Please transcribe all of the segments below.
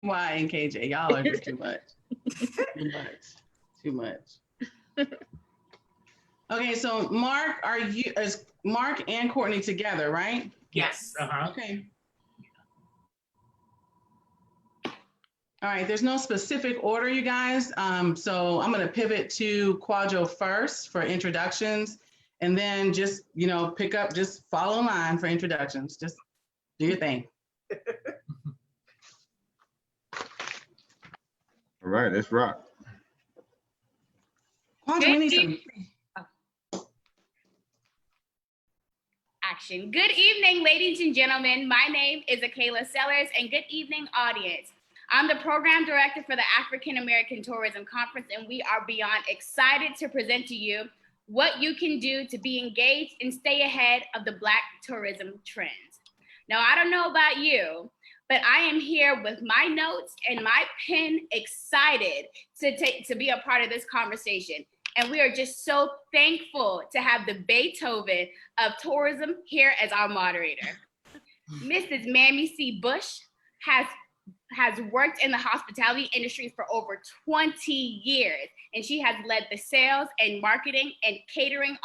Y and KJ, y'all are just too much. Too much. Too much. Okay, so Mark, is Mark and Courtney together, right? Yes. Okay. All right, there's no specific order, you guys. So I'm going to pivot to Quadro first for introductions, and then just, pick up, just follow line for introductions. Just do your thing. All right, let's rock. Quadro, we need some. Action. Good evening, ladies and gentlemen. My name is Akayla Sellers, and good evening, audience. I'm the program director for the African American Tourism Conference, and we are beyond excited to present to you what you can do to be engaged and stay ahead of the Black tourism trends. Now, I don't know about you, but I am here with my notes and my pen, excited to be a part of this conversation. And we are just so thankful to have the Beethoven of tourism here as our moderator. Mrs. Mamie C. Bush has worked in the hospitality industry for over 20 years, and she has led the sales and marketing and catering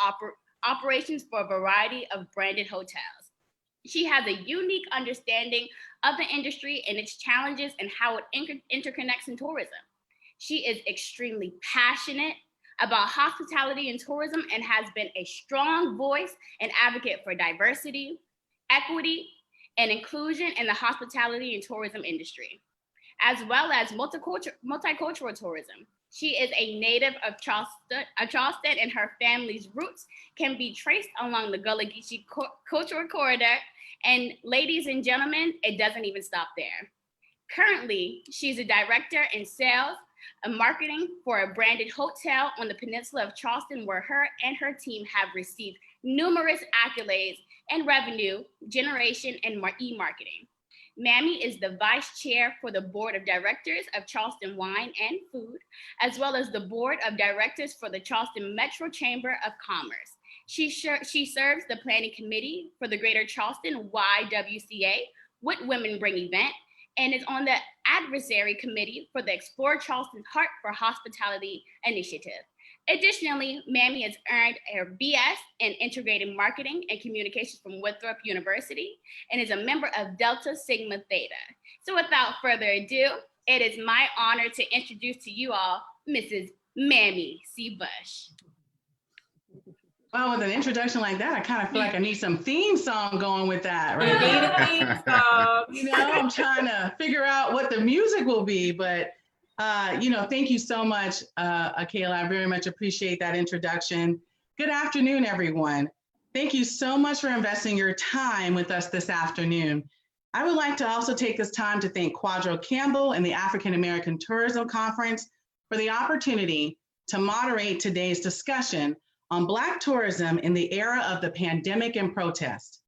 operations for a variety of branded hotels. She has a unique understanding of the industry and its challenges and how it interconnects in tourism. She is extremely passionate about hospitality and tourism and has been a strong voice and advocate for diversity, equity, and inclusion in the hospitality and tourism industry, as well as multicultural tourism. She is a native of Charleston, and her family's roots can be traced along the Gullah Geechee cultural corridor. And ladies and gentlemen, it doesn't even stop there. Currently, she's a director in sales and marketing for a branded hotel on the peninsula of Charleston, where her and her team have received numerous accolades and revenue generation and e-marketing. Mamie is the vice chair for the board of directors of Charleston Wine and Food, as well as the board of directors for the Charleston Metro Chamber of Commerce. She serves the planning committee for the Greater Charleston YWCA What Women Bring event, and is on the advisory committee for the Explore Charleston Heart for Hospitality initiative. Additionally, Mamie has earned her BS in Integrated Marketing and Communications from Winthrop University and is a member of Delta Sigma Theta. So without further ado, it is my honor to introduce to you all Mrs. Mamie C. Bush. Well, with an introduction like that, I kind of feel like I need some theme song going with that, right? You need a theme song. I'm trying to figure out what the music will be, but thank you so much, Akayla. I very much appreciate that introduction. Good afternoon, everyone. Thank you so much for investing your time with us this afternoon. I would like to also take this time to thank Quadro Campbell and the African American Tourism Conference for the opportunity to moderate today's discussion on Black tourism in the era of the pandemic and protest.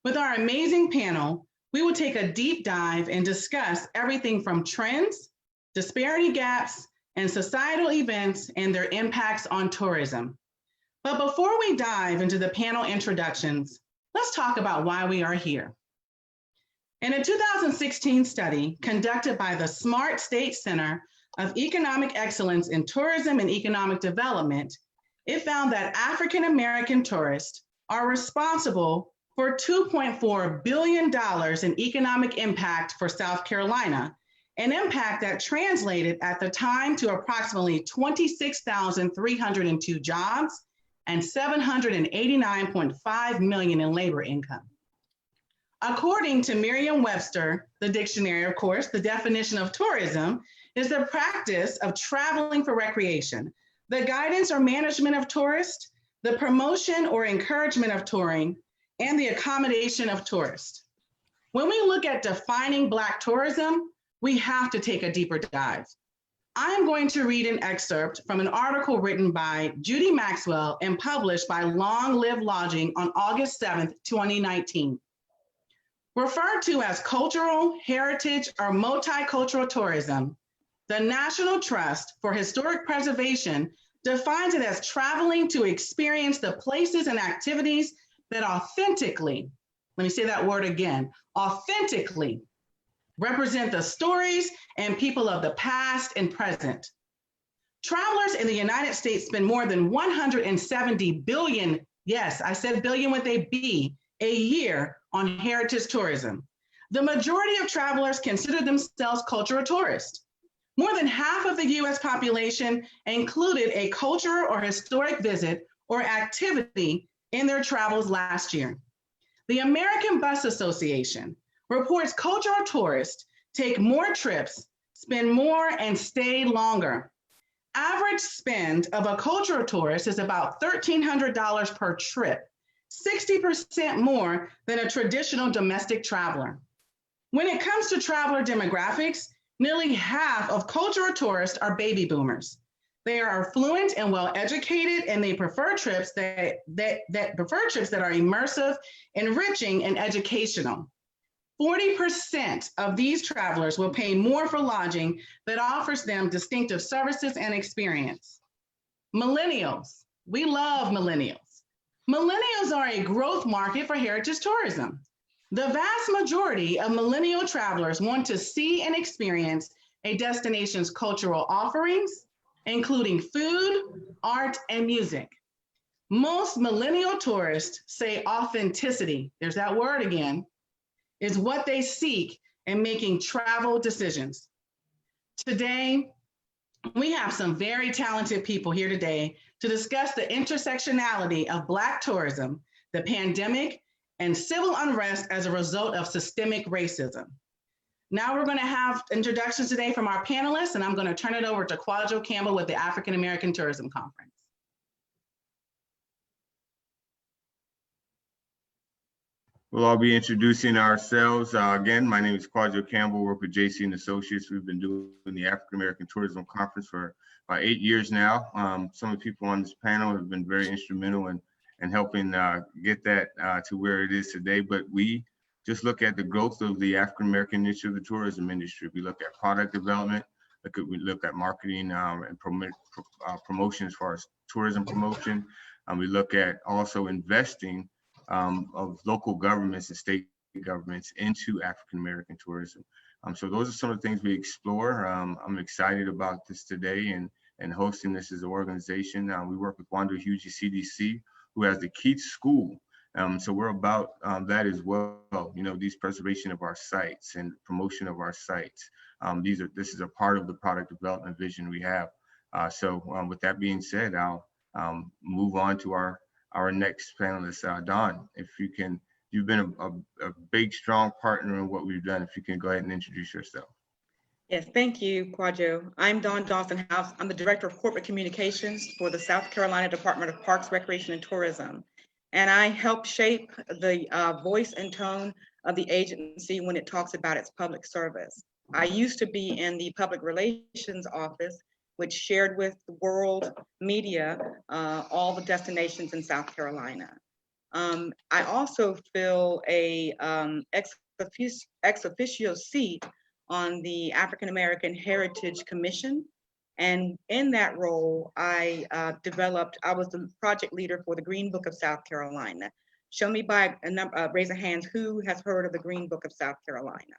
With our amazing panel, we will take a deep dive and discuss everything from trends, disparity gaps, and societal events and their impacts on tourism. But before we dive into the panel introductions, let's talk about why we are here. In a 2016 study conducted by the Smart State Center of Economic Excellence in Tourism and Economic Development, it found that African American tourists are responsible for $2.4 billion in economic impact for South Carolina, an impact that translated at the time to approximately 26,302 jobs and $789.5 million in labor income. According to Merriam-Webster, the dictionary, of course, the definition of tourism is the practice of traveling for recreation, the guidance or management of tourists, the promotion or encouragement of touring, and the accommodation of tourists. When we look at defining Black tourism, we have to take a deeper dive. I'm going to read an excerpt from an article written by Judy Maxwell and published by Long Live Lodging on August 7th, 2019. Referred to as cultural, heritage, or multicultural tourism, the National Trust for Historic Preservation defines it as traveling to experience the places and activities that authentically, let me say that word again, authentically represent the stories and people of the past and present. Travelers in the United States spend more than 170 billion, yes, I said billion with a B, a year on heritage tourism. The majority of travelers consider themselves cultural tourists. More than half of the US population included a cultural or historic visit or activity in their travels last year. The American Bus Association reports cultural tourists take more trips, spend more, and stay longer. Average spend of a cultural tourist is about $1,300 per trip, 60% more than a traditional domestic traveler. When it comes to traveler demographics, nearly half of cultural tourists are baby boomers. They are affluent and well-educated, and they prefer trips that are immersive, enriching, and educational. 40% of these travelers will pay more for lodging that offers them distinctive services and experience. Millennials, we love millennials. Millennials are a growth market for heritage tourism. The vast majority of millennial travelers want to see and experience a destination's cultural offerings, including food, art, and music. Most millennial tourists say authenticity, there's that word again, is what they seek in making travel decisions. Today, we have some very talented people here today to discuss the intersectionality of Black tourism, the pandemic, and civil unrest as a result of systemic racism. Now we're going to have introductions today from our panelists, and I'm going to turn it over to Kwadwo Campbell with the African American Tourism Conference. We'll all be introducing ourselves. Again, my name is Kwadwo Campbell, work with JC and Associates. We've been doing the African American Tourism Conference for about 8 years now. Some of the people on this panel have been very instrumental in helping get that to where it is today. But we just look at the growth of the African American niche of the tourism industry. We look at product development, we look at marketing and promotions as far as tourism promotion. We look at also investing of local governments and state governments into African American tourism. So those are some of the things we explore. I'm excited about this today and hosting this as an organization. We work with Wanda Hughie CDC, who has the Keats School. So we're about that as well. You know, these preservation of our sites and promotion of our sites. This is a part of the product development vision we have. So with that being said, I'll move on to our next panelist, Dawn. If you can, you've been a big, strong partner in what we've done. If you can go ahead and introduce yourself. Yes, thank you, Kwadwo. I'm Dawn Dawson-House. I'm the Director of Corporate Communications for the South Carolina Department of Parks, Recreation, and Tourism. And I help shape the voice and tone of the agency when it talks about its public service. I used to be in the Public Relations Office, which shared with the world media all the destinations in South Carolina. I also fill a ex officio seat on the African American Heritage Commission. And in that role, I was the project leader for the Green Book of South Carolina. Show me by a number, raise a hand, who has heard of the Green Book of South Carolina?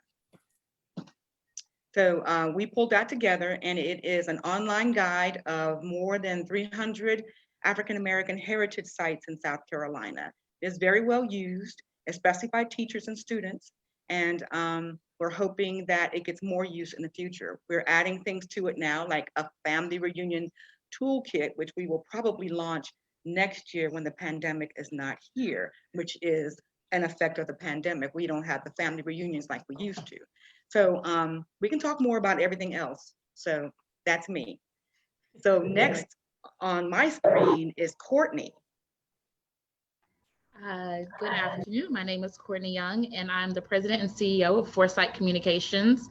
So we pulled that together, and it is an online guide of more than 300 African American heritage sites in South Carolina. It is very well used, especially by teachers and students, and we're hoping that it gets more use in the future. We're adding things to it now, like a family reunion toolkit, which we will probably launch next year when the pandemic is not here, which is an effect of the pandemic. We don't have the family reunions like we used to. So we can talk more about everything else. So that's me. So next on my screen is Courtney. Good afternoon. My name is Courtney Young, and I'm the president and CEO of Foresight Communications.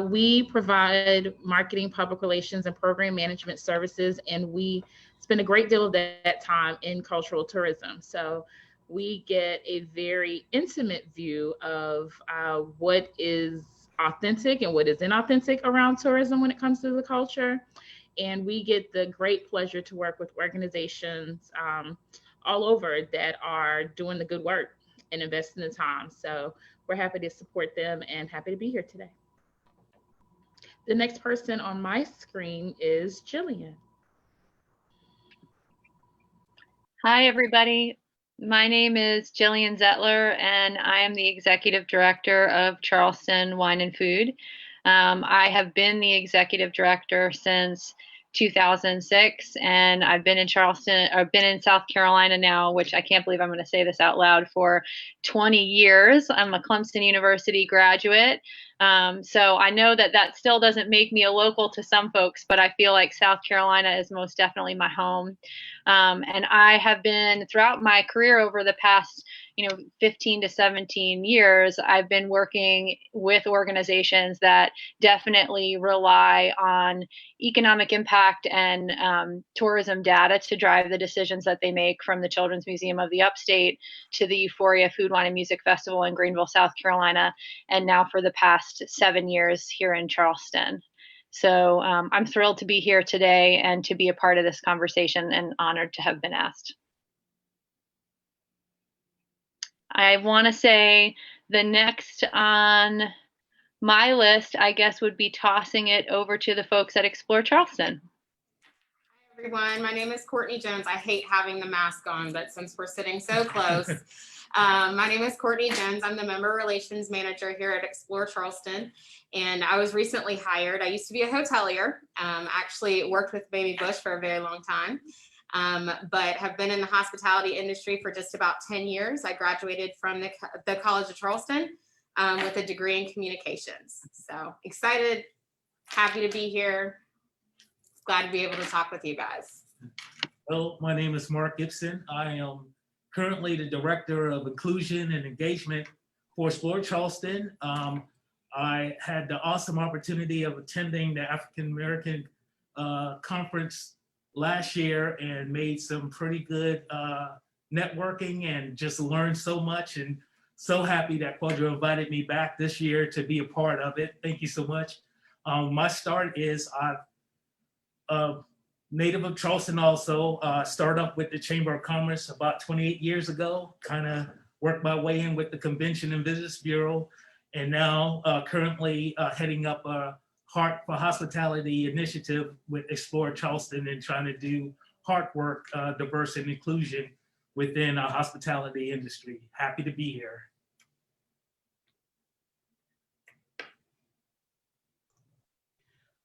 We provide marketing, public relations, and program management services, and we spend a great deal of that time in cultural tourism. So we get a very intimate view of what is authentic and what is inauthentic around tourism when it comes to the culture. And we get the great pleasure to work with organizations all over that are doing the good work and investing the time. So we're happy to support them and happy to be here today. The next person on my screen is Jillian. Hi, everybody. My name is Jillian Zettler, and I am the Executive Director of Charleston Wine and Food. I have been the Executive Director since 2006, and I've been in Charleston, or been in South Carolina now, which I can't believe I'm going to say this out loud, for 20 years. I'm a Clemson University graduate. So I know that that still doesn't make me a local to some folks, but I feel like South Carolina is most definitely my home. And I have been, throughout my career over the past 15 to 17 years, I've been working with organizations that definitely rely on economic impact and tourism data to drive the decisions that they make, from the Children's Museum of the Upstate to the Euphoria Food, Wine, and Music Festival in Greenville, South Carolina, and now for the past 7 years here in Charleston. So I'm thrilled to be here today and to be a part of this conversation, and honored to have been asked. I want to say the next on my list, I guess, would be tossing it over to the folks at Explore Charleston. Hi, everyone. My name is Courtney Jones. I hate having the mask on, but since we're sitting so close, my name is Courtney Jones. I'm the Member Relations Manager here at Explore Charleston, and I was recently hired. I used to be a hotelier, actually worked with Baby Bush for a very long time. But have been in the hospitality industry for just about 10 years. I graduated from the College of Charleston with a degree in communications. So excited, happy to be here. Glad to be able to talk with you guys. Well, my name is Mark Gibson. I am currently the Director of Inclusion and Engagement for Explore Charleston. I had the awesome opportunity of attending the African American conference last year and made some pretty good networking and just learned so much, and so happy that Quadro invited me back this year to be a part of it. Thank you so much. My start is I'm native of Charleston also, started up with the Chamber of Commerce about 28 years ago, kind of worked my way in with the Convention and Visitors Bureau, and now currently heading up Heart for Hospitality initiative with Explore Charleston, and trying to do heart work, diversity and inclusion within our hospitality industry. Happy to be here.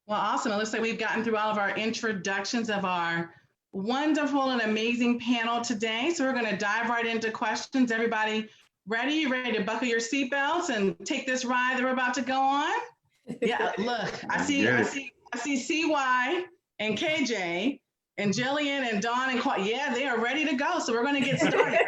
Well, awesome. It looks like we've gotten through all of our introductions of our wonderful and amazing panel today. So we're going to dive right into questions. Everybody ready? You ready to buckle your seatbelts and take this ride that we're about to go on? Yeah, look, I see CY and KJ and Jillian and Dawn and yeah, they are ready to go. So we're going to get started.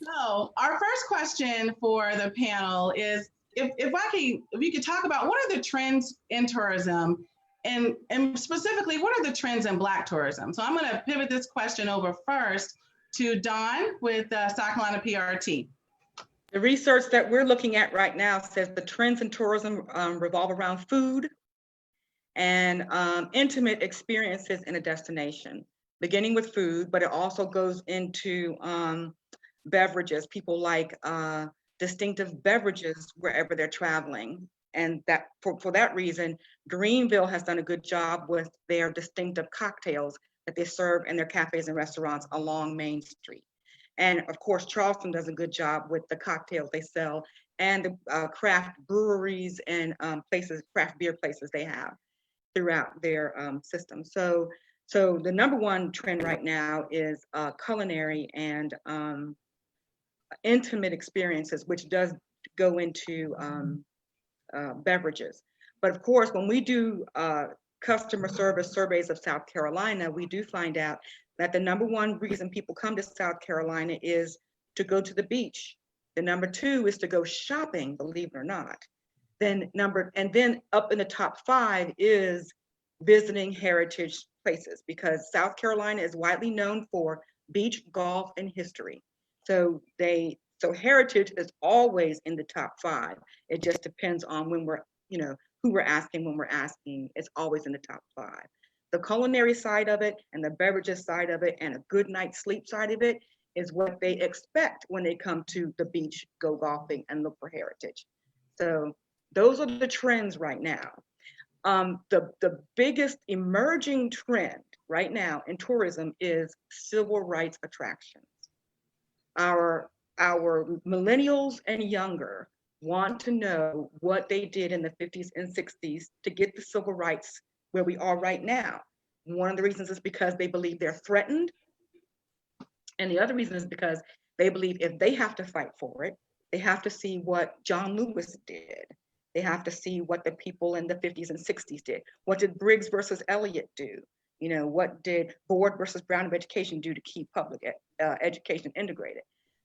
So our first question for the panel is, if you could talk about what are the trends in tourism, and specifically, what are the trends in Black tourism? So I'm going to pivot this question over first to Dawn with South Carolina PRT. The research that we're looking at right now says the trends in tourism revolve around food and intimate experiences in a destination, beginning with food, but it also goes into beverages. People like distinctive beverages wherever they're traveling. And that for that reason, Greenville has done a good job with their distinctive cocktails that they serve in their cafes and restaurants along Main Street. And of course, Charleston does a good job with the cocktails they sell and the craft breweries and craft beer places they have throughout their system. So the number one trend right now is culinary and intimate experiences, which does go into beverages. But of course, when we do customer service surveys of South Carolina, we do find out that the number one reason people come to South Carolina is to go to the beach. The number two is to go shopping, believe it or not. And then up in the top 5 is visiting heritage places, because South Carolina is widely known for beach, golf, and history. So heritage is always in the top 5. It just depends on when who we're asking when we're asking. It's always in the top 5. The culinary side of it and the beverages side of it and a good night's sleep side of it is what they expect when they come to the beach, go golfing, and look for heritage. So those are the trends right now. The biggest emerging trend right now in tourism is civil rights attractions. Our millennials and younger want to know what they did in the 50s and 60s to get the civil rights where we are right now. One of the reasons is because they believe they're threatened. And the other reason is because they believe if they have to fight for it, they have to see what John Lewis did. They have to see what the people in the 50s and 60s did. What did Briggs versus Elliott do? You know, what did Board versus Brown of Education do to keep public education integrated?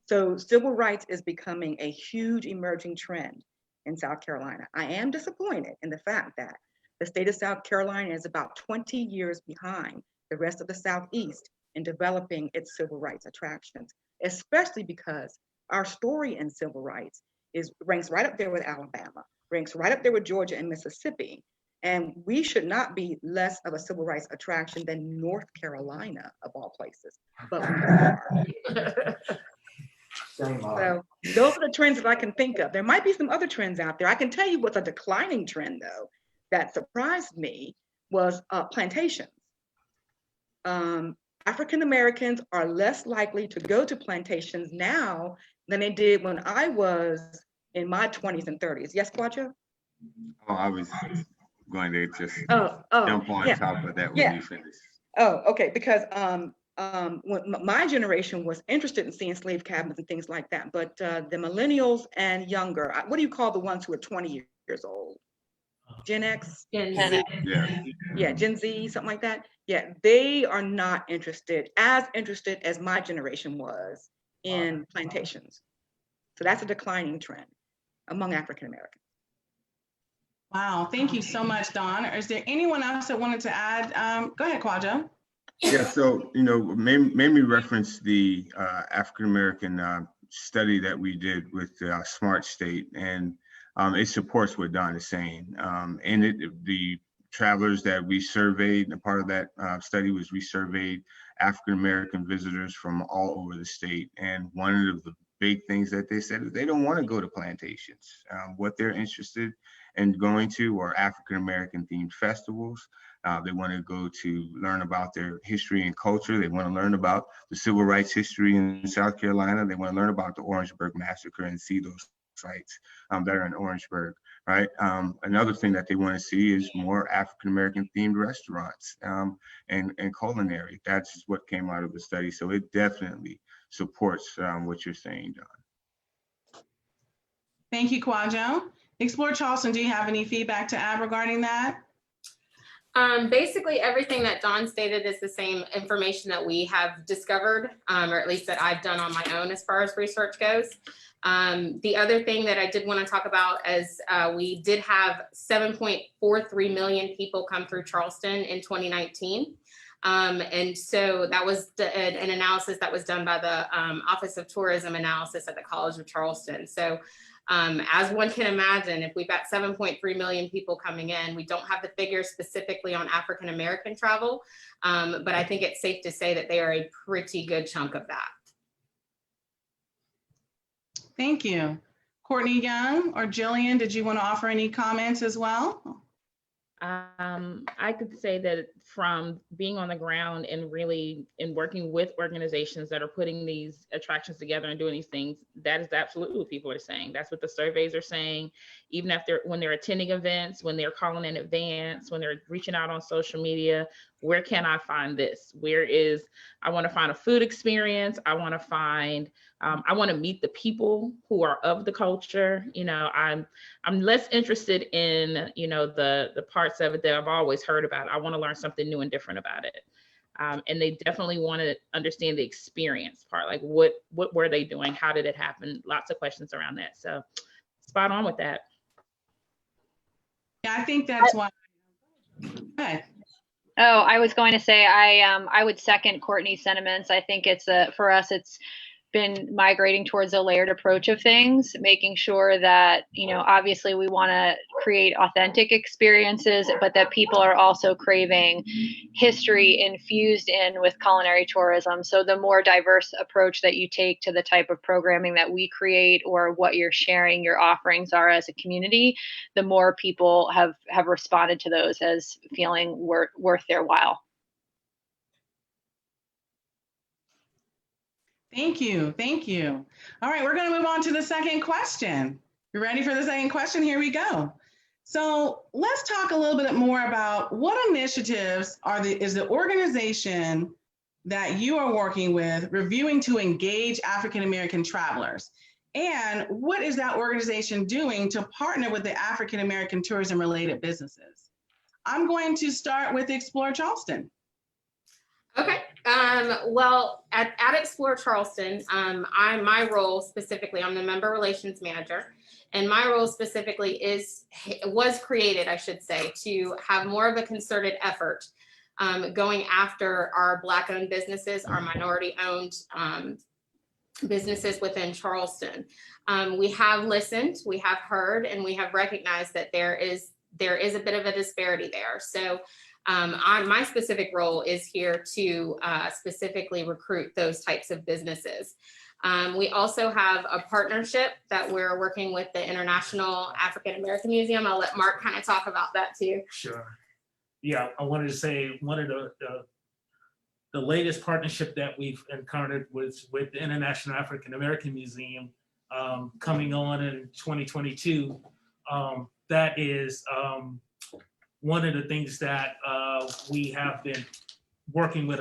So civil rights is becoming a huge emerging trend in South Carolina. I am disappointed in the fact that the state of South Carolina is about 20 years behind the rest of the Southeast in developing its civil rights attractions, especially because our story in civil rights ranks right up there with Alabama, ranks right up there with Georgia and Mississippi. And we should not be less of a civil rights attraction than North Carolina, of all places, but we are. So those are the trends that I can think of. There might be some other trends out there. I can tell you what's a declining trend, though, that surprised me was plantations. African Americans are less likely to go to plantations now than they did when I was in my 20s and 30s. Yes, Quacho? Oh, I was going to just jump on yeah. top of that when you finish. Oh, okay, because when my generation was interested in seeing slave cabins and things like that, but the millennials and younger, what do you call the ones who are 20 years old? Gen X? Gen Z. Yeah, Gen Z, something like that. Yeah, they are not as interested as my generation was in plantations. So that's a declining trend among African Americans. Wow, thank you so much, Dawn. Is there anyone else that wanted to add? Go ahead, Quajo. Yeah, so, made me reference the African-American study that we did with Smart State, and it supports what Dawn is saying. And the travelers that we surveyed, and part of that study was we surveyed African-American visitors from all over the state. And one of the big things that they said is they don't want to go to plantations. What they're interested in going to are African-American themed festivals. They want to go to learn about their history and culture. They want to learn about the civil rights history in South Carolina. They want to learn about the Orangeburg Massacre and see those sites that are in Orangeburg, right? Another thing that they want to see is more African-American themed restaurants and culinary. That's what came out of the study. So it definitely supports what you're saying, John. Thank you, Quajo. Explore Charleston, do you have any feedback to add regarding that? Basically, everything that Dawn stated is the same information that we have discovered, or at least that I've done on my own as far as research goes. The other thing that I did want to talk about is we did have 7.43 million people come through Charleston in 2019. And so that was an analysis that was done by the Office of Tourism Analysis at the College of Charleston. So as one can imagine, if we've got 7.3 million people coming in, we don't have the figures specifically on African American travel, but I think it's safe to say that they are a pretty good chunk of that. Thank you. Courtney Young or Jillian, did you want to offer any comments as well? I could say that from being on the ground and really working with organizations that are putting these attractions together and doing these things, that is absolutely what people are saying. That's what the surveys are saying. Even when they're attending events, when they're calling in advance, when they're reaching out on social media, where can I find this? I want to find a food experience. I want to meet the people who are of the culture. I'm less interested in, the parts of it that I've always heard about. I want to learn something new and different about it. And they definitely want to understand the experience part, like what were they doing? How did it happen? Lots of questions around that. So spot on with that. Yeah, I think that's why. Go ahead. Oh, I was going to say, I would second Courtney's sentiments. I think for us, it's been migrating towards a layered approach of things, making sure that, obviously we want to create authentic experiences, but that people are also craving history infused in with culinary tourism. So the more diverse approach that you take to the type of programming that we create or what you're sharing your offerings are as a community, the more people have responded to those as feeling worth their while. Thank you. Thank you. All right, we're going to move on to the second question. You ready for the second question? Here we go. So let's talk a little bit more about what initiatives is the organization that you are working with reviewing to engage African American travelers? And what is that organization doing to partner with the African American tourism related businesses? I'm going to start with Explore Charleston. Okay. Well, at Explore Charleston, my role specifically, I'm the member relations manager, and my role specifically was created, I should say, to have more of a concerted effort going after our Black-owned businesses, our minority-owned businesses within Charleston. We have listened, we have heard, and we have recognized that there is a bit of a disparity there. So my specific role is here to specifically recruit those types of businesses. We also have a partnership that we're working with the International African American Museum. I'll let Mark kind of talk about that too. Sure. Yeah, I wanted to say one of the latest partnership that we've encountered was with the International African American Museum coming on in 2022. That is one of the things that we have been working with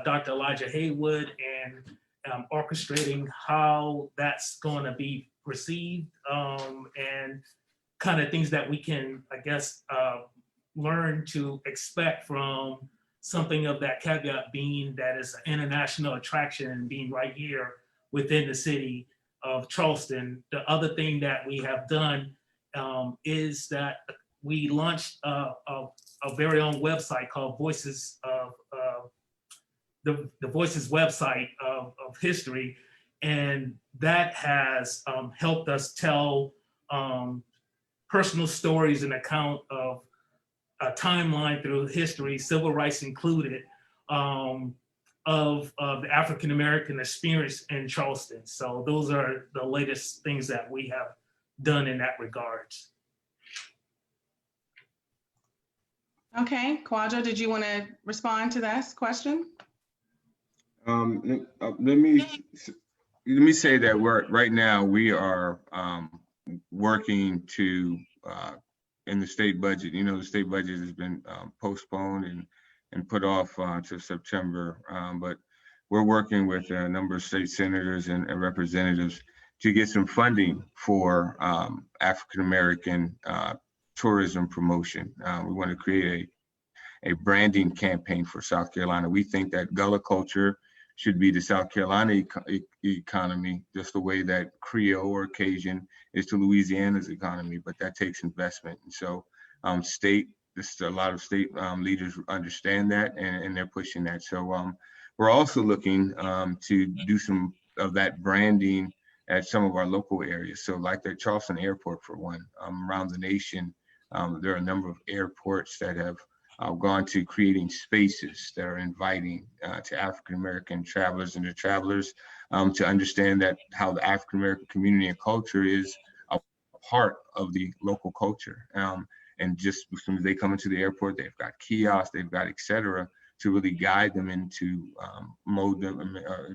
Dr. Elijah Haywood and orchestrating how that's going to be received and kind of things that we can, I guess, learn to expect from something of that caveat being that it's an international attraction and being right here within the city of Charleston. The other thing that we have done is that we launched a very own website called Voices of the Voices website of history, and that has helped us tell personal stories and account of a timeline through history, civil rights included, of the African American experience in Charleston. So those are the latest things that we have done in that regards. Okay, Kwadwo, did you want to respond to this question? Let me say that right now we are working to in the state budget. The state budget has been postponed and put off to September, but we're working with a number of state senators and representatives to get some funding for African American tourism promotion. We want to create a branding campaign for South Carolina. We think that Gullah culture should be the South Carolina economy, just the way that Creole or Cajun is to Louisiana's economy, but that takes investment. And so a lot of state leaders understand that and they're pushing that. So we're also looking to do some of that branding at some of our local areas. So like the Charleston Airport, for one, around the nation, there are a number of airports that have gone to creating spaces that are inviting to African American travelers and the travelers to understand that how the African American community and culture is a part of the local culture. And just as soon as they come into the airport, they've got kiosks, they've got et cetera, to really guide them into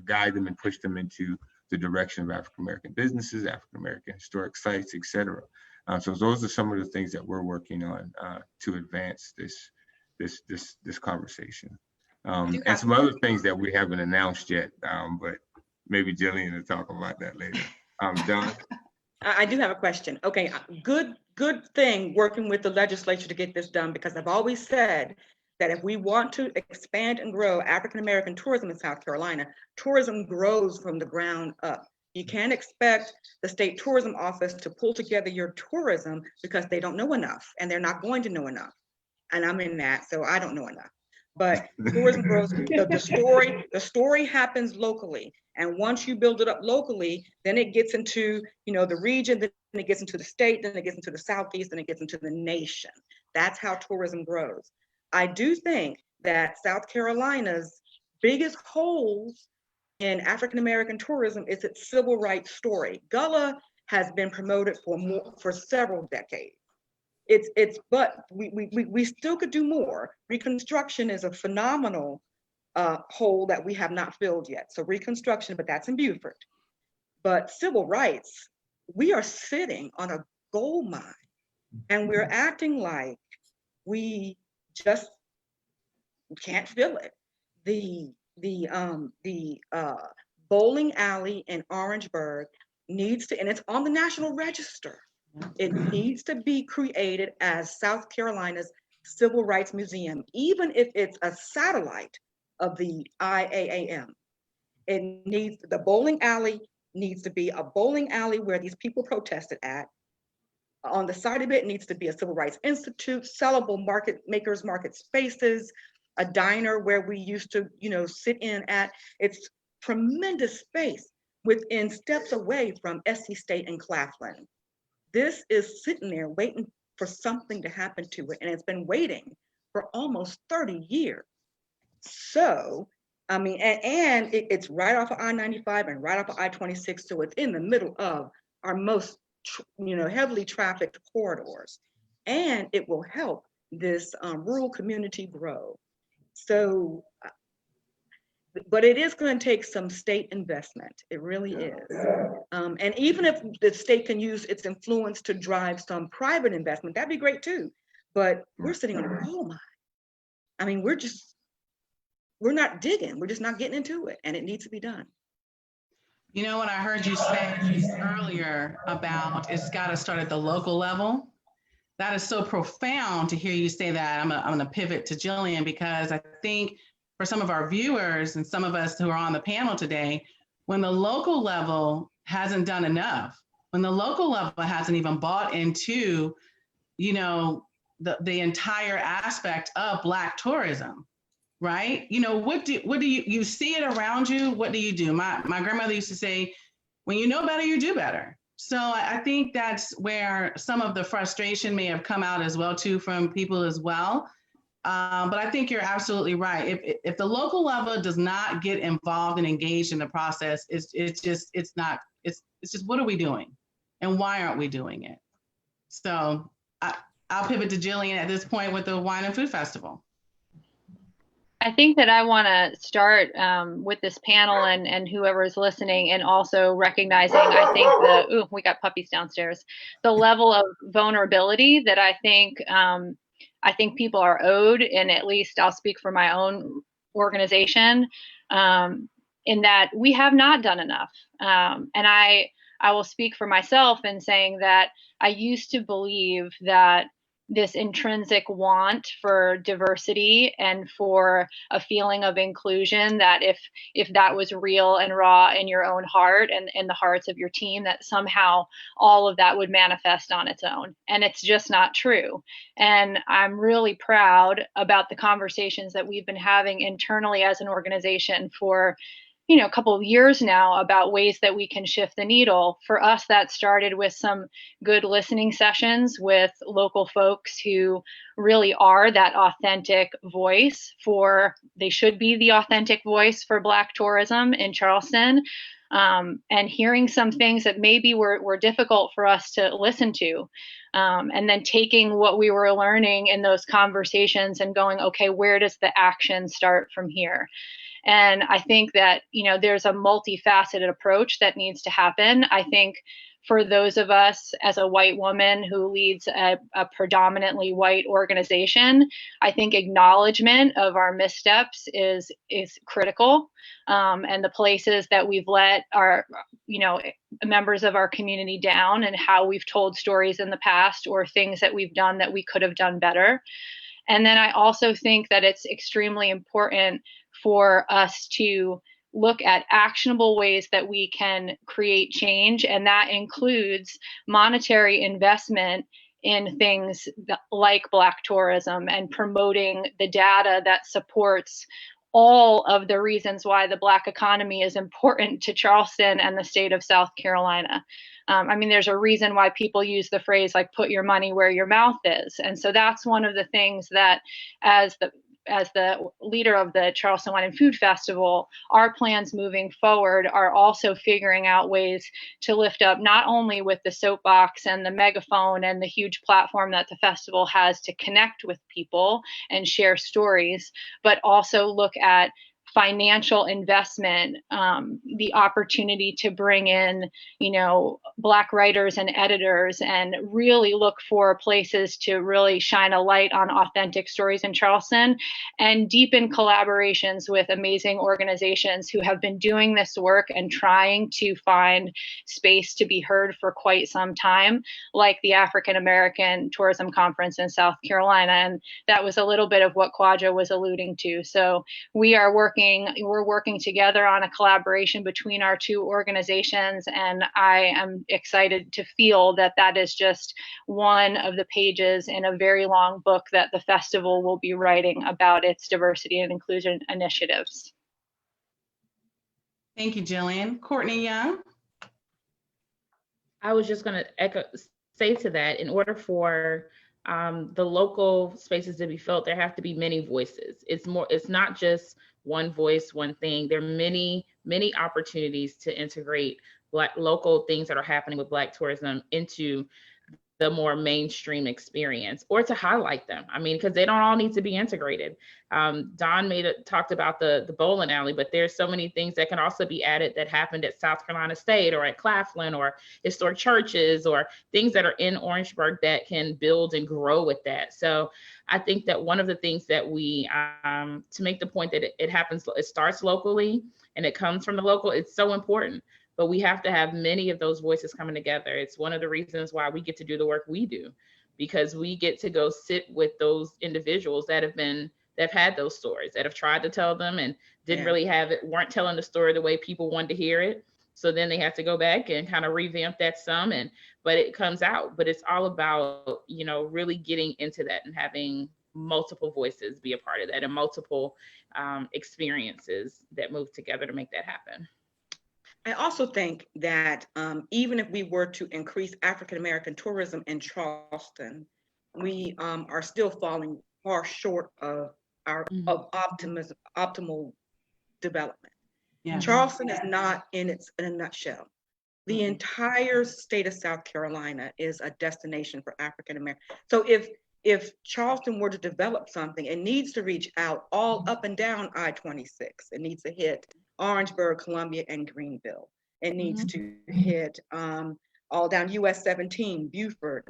guide them and push them into the direction of African American businesses, African American historic sites, et cetera. So those are some of the things that we're working on to advance this conversation. And some other things that we haven't announced yet, but maybe Jillian will talk about that later. Don? I do have a question. Okay, good thing working with the legislature to get this done, because I've always said that if we want to expand and grow African American tourism in South Carolina, tourism grows from the ground up. You can't expect the state tourism office to pull together your tourism because they don't know enough and they're not going to know enough. And I'm in that, so I don't know enough. But tourism grows, the story happens locally. And once you build it up locally, then it gets into, the region, then it gets into the state, then it gets into the Southeast, then it gets into the nation. That's how tourism grows. I do think that South Carolina's biggest holes in African-American tourism is its civil rights story. Gullah has been promoted for several decades. But we still could do more. Reconstruction is a phenomenal hole that we have not filled yet. So Reconstruction, but that's in Beaufort. But civil rights, we are sitting on a gold mine, and we're acting like we just can't fill it. The bowling alley in Orangeburg needs to, and it's on the National Register. It needs to be created as South Carolina's Civil Rights Museum, even if it's a satellite of the IAAM. The bowling alley needs to be a bowling alley where these people protested at. On the side of it needs to be a Civil Rights Institute, sellable market spaces, a diner where we used to, sit in at. It's tremendous space within steps away from SC State and Claflin. This is sitting there waiting for something to happen to it, and it's been waiting for almost 30 years. So, I mean, and it's right off of I-95 and right off of I-26, so it's in the middle of our most, heavily trafficked corridors, and it will help this rural community grow. So, but it is going to take some state investment. It really is. And even if the state can use its influence to drive some private investment, that'd be great too. But we're sitting on a coal mine. I mean, we're not digging. We're just not getting into it, and it needs to be done. You know what I heard you say earlier about it's got to start at the local level? That is so profound to hear you say that. I'm going to pivot to Jillian, because I think for some of our viewers and some of us who are on the panel today, when the local level hasn't done enough, when the local level hasn't even bought into, the entire aspect of Black tourism, right? What do you see it around you? What do you do? My grandmother used to say, when you know better, you do better. So I think that's where some of the frustration may have come out as well too from people as well. But I think you're absolutely right. If the local level does not get involved and engaged in the process, it's just what are we doing, and why aren't we doing it? So I'll pivot to Jillian at this point with the Wine and Food Festival. I think that I want to start with this panel and whoever is listening, and also recognizing, I think we got puppies downstairs, the level of vulnerability that I think people are owed, and at least I'll speak for my own organization, in that we have not done enough. And I will speak for myself in saying that I used to believe that this intrinsic want for diversity and for a feeling of inclusion, that if that was real and raw in your own heart and in the hearts of your team, that somehow all of that would manifest on its own. And it's just not true. And I'm really proud about the conversations that we've been having internally as an organization for a couple of years now about ways that we can shift the needle. For us, that started with some good listening sessions with local folks who really are that authentic voice they should be the authentic voice for Black tourism in Charleston, and hearing some things that maybe were difficult for us to listen to. And then taking what we were learning in those conversations and going, okay, where does the action start from here? And I think that, there's a multifaceted approach that needs to happen. I think for those of us as a white woman who leads a predominantly white organization, I think acknowledgement of our missteps is critical. And the places that we've let our, members of our community down, and how we've told stories in the past or things that we've done that we could have done better. And then I also think that it's extremely important for us to look at actionable ways that we can create change. And that includes monetary investment in things like Black tourism and promoting the data that supports all of the reasons why the Black economy is important to Charleston and the state of South Carolina. I mean, there's a reason why people use the phrase like put your money where your mouth is. And so that's one of the things that as the leader of the Charleston Wine and Food Festival, our plans moving forward are also figuring out ways to lift up not only with the soapbox and the megaphone and the huge platform that the festival has to connect with people and share stories, but also look at financial investment, the opportunity to bring in, Black writers and editors and really look for places to really shine a light on authentic stories in Charleston and deepen collaborations with amazing organizations who have been doing this work and trying to find space to be heard for quite some time, like the African American Tourism Conference in South Carolina. And that was a little bit of what Kwadwo was alluding to. So we're working together on a collaboration between our two organizations, and I am excited to feel that that is just one of the pages in a very long book that the festival will be writing about its diversity and inclusion initiatives. Thank you, Jillian. Courtney Young. I was just going to say to that, in order for the local spaces to be felt, there have to be many voices. It's not just one voice, one thing. There are many, many opportunities to integrate local things that are happening with Black tourism into the more mainstream experience, or to highlight them. I mean, because they don't all need to be integrated. Don talked about the bowling alley, but there's so many things that can also be added that happened at South Carolina State or at Claflin or historic churches or things that are in Orangeburg that can build and grow with that. So I think that one of the things that we, to make the point that it starts locally and it comes from the local, it's so important. But we have to have many of those voices coming together. It's one of the reasons why we get to do the work we do, because we get to go sit with those individuals that have had those stories, that have tried to tell them and weren't telling the story the way people wanted to hear it. So then they have to go back and kind of revamp that some, but it comes out. But it's all about, really getting into that and having multiple voices be a part of that and multiple experiences that move together to make that happen. I also think that even if we were to increase African-American tourism in Charleston, we are still falling far short of our optimal development. Yeah. Charleston is not in a nutshell. The entire state of South Carolina is a destination for African-American. So if Charleston were to develop something, it needs to reach out all up and down I-26. It needs to hit Orangeburg, Columbia, and Greenville. It needs to hit all down US 17, Beaufort,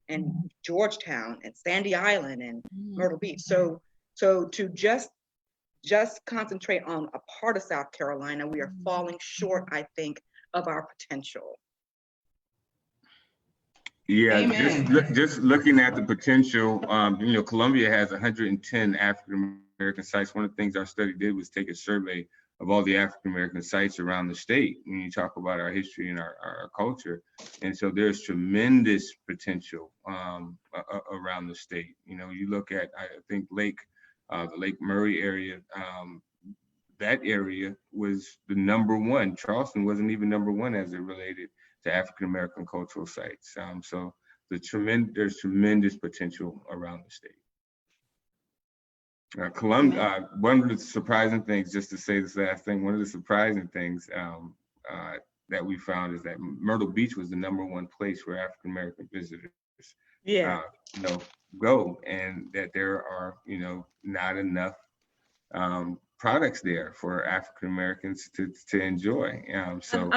and Georgetown, and Sandy Island, and Myrtle Beach. So to just concentrate on a part of South Carolina, we are falling short, I think, of our potential. Yeah, just looking at the potential, Columbia has 110 African-American sites. One of the things our study did was take a survey of all the African-American sites around the state when you talk about our history and our culture. And so there's tremendous potential around the state. You look at, I think, the Lake Murray area, that area was the #1. Charleston wasn't even #1 as it related to African-American cultural sites. So there's tremendous potential around the state. Columbia, one of the surprising things, just to say this last thing, one of the surprising things that we found is that Myrtle Beach was the #1 place where African-American visitors go, and that there are, not enough products there for African-Americans to enjoy. So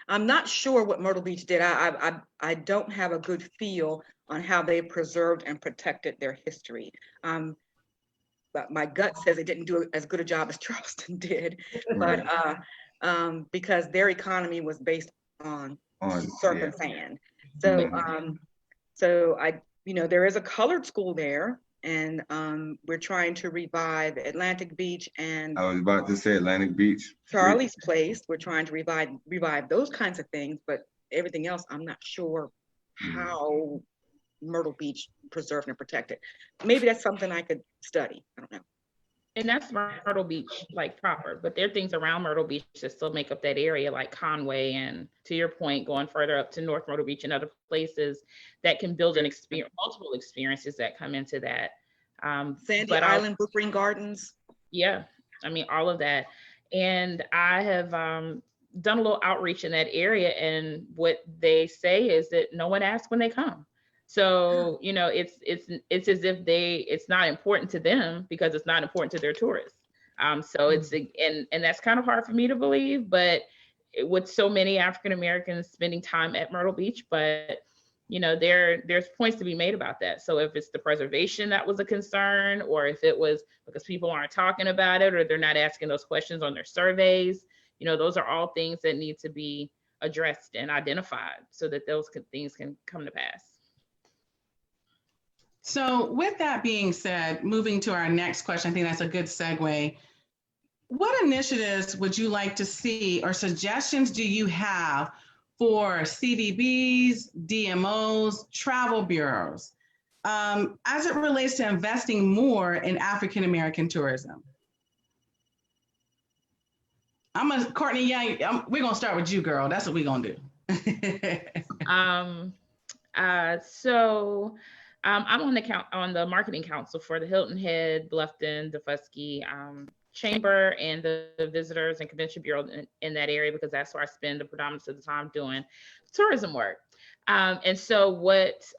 I'm not sure what Myrtle Beach did. I don't have a good feel on how they preserved and protected their history. But my gut says it didn't do as good a job as Charleston did, but because their economy was based on surf and sand. So there is a colored school there, and we're trying to revive Atlantic Beach and I was about to say Atlantic Beach. Charlie's Place. We're trying to revive those kinds of things, but everything else, I'm not sure how Myrtle Beach preserved and protected. Maybe that's something I could study. I don't know. And that's Myrtle Beach, like proper, but there are things around Myrtle Beach that still make up that area, like Conway, and to your point, going further up to North Myrtle Beach and other places that can build an experience, multiple experiences that come into that. Sandy Island, Brook Green Gardens. Yeah, I mean, all of that. And I have done a little outreach in that area, and what they say is that no one asks when they come. So, you know, it's as if it's not important to them because it's not important to their tourists. So it's, and that's kind of hard for me to believe, but with so many African Americans spending time at Myrtle Beach, but you know, there's points to be made about that. So if it's the preservation that was a concern, or if it was because people aren't talking about it, or they're not asking those questions on their surveys, you know, those are all things that need to be addressed and identified so that those things can come to pass. So with that being said, moving to our next question, I think that's a good segue. What initiatives would you like to see, or suggestions do you have for CVBs, DMOs, travel bureaus, as it relates to investing more in African American tourism? Courtney Young, we're gonna start with you, girl. That's what we're gonna do. I'm on the marketing council for the Hilton Head, Bluffton, Defusky Chamber, and the Visitors and Convention Bureau in that area, because that's where I spend the predominance of the time doing tourism work. And so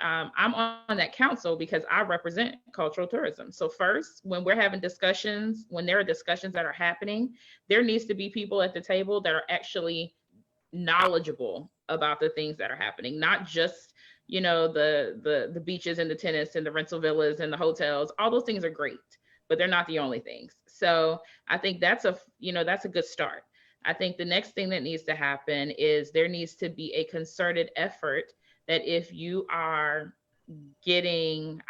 I'm on that council because I represent cultural tourism. So first, when we're having discussions, when there are discussions that are happening, there needs to be people at the table that are actually knowledgeable about the things that are happening, not just, you know, the beaches and the tennis and the rental villas and the hotels. All those things are great, but they're not the only things. So I think that's a good start. I think the next thing that needs to happen is there needs to be a concerted effort that if you are getting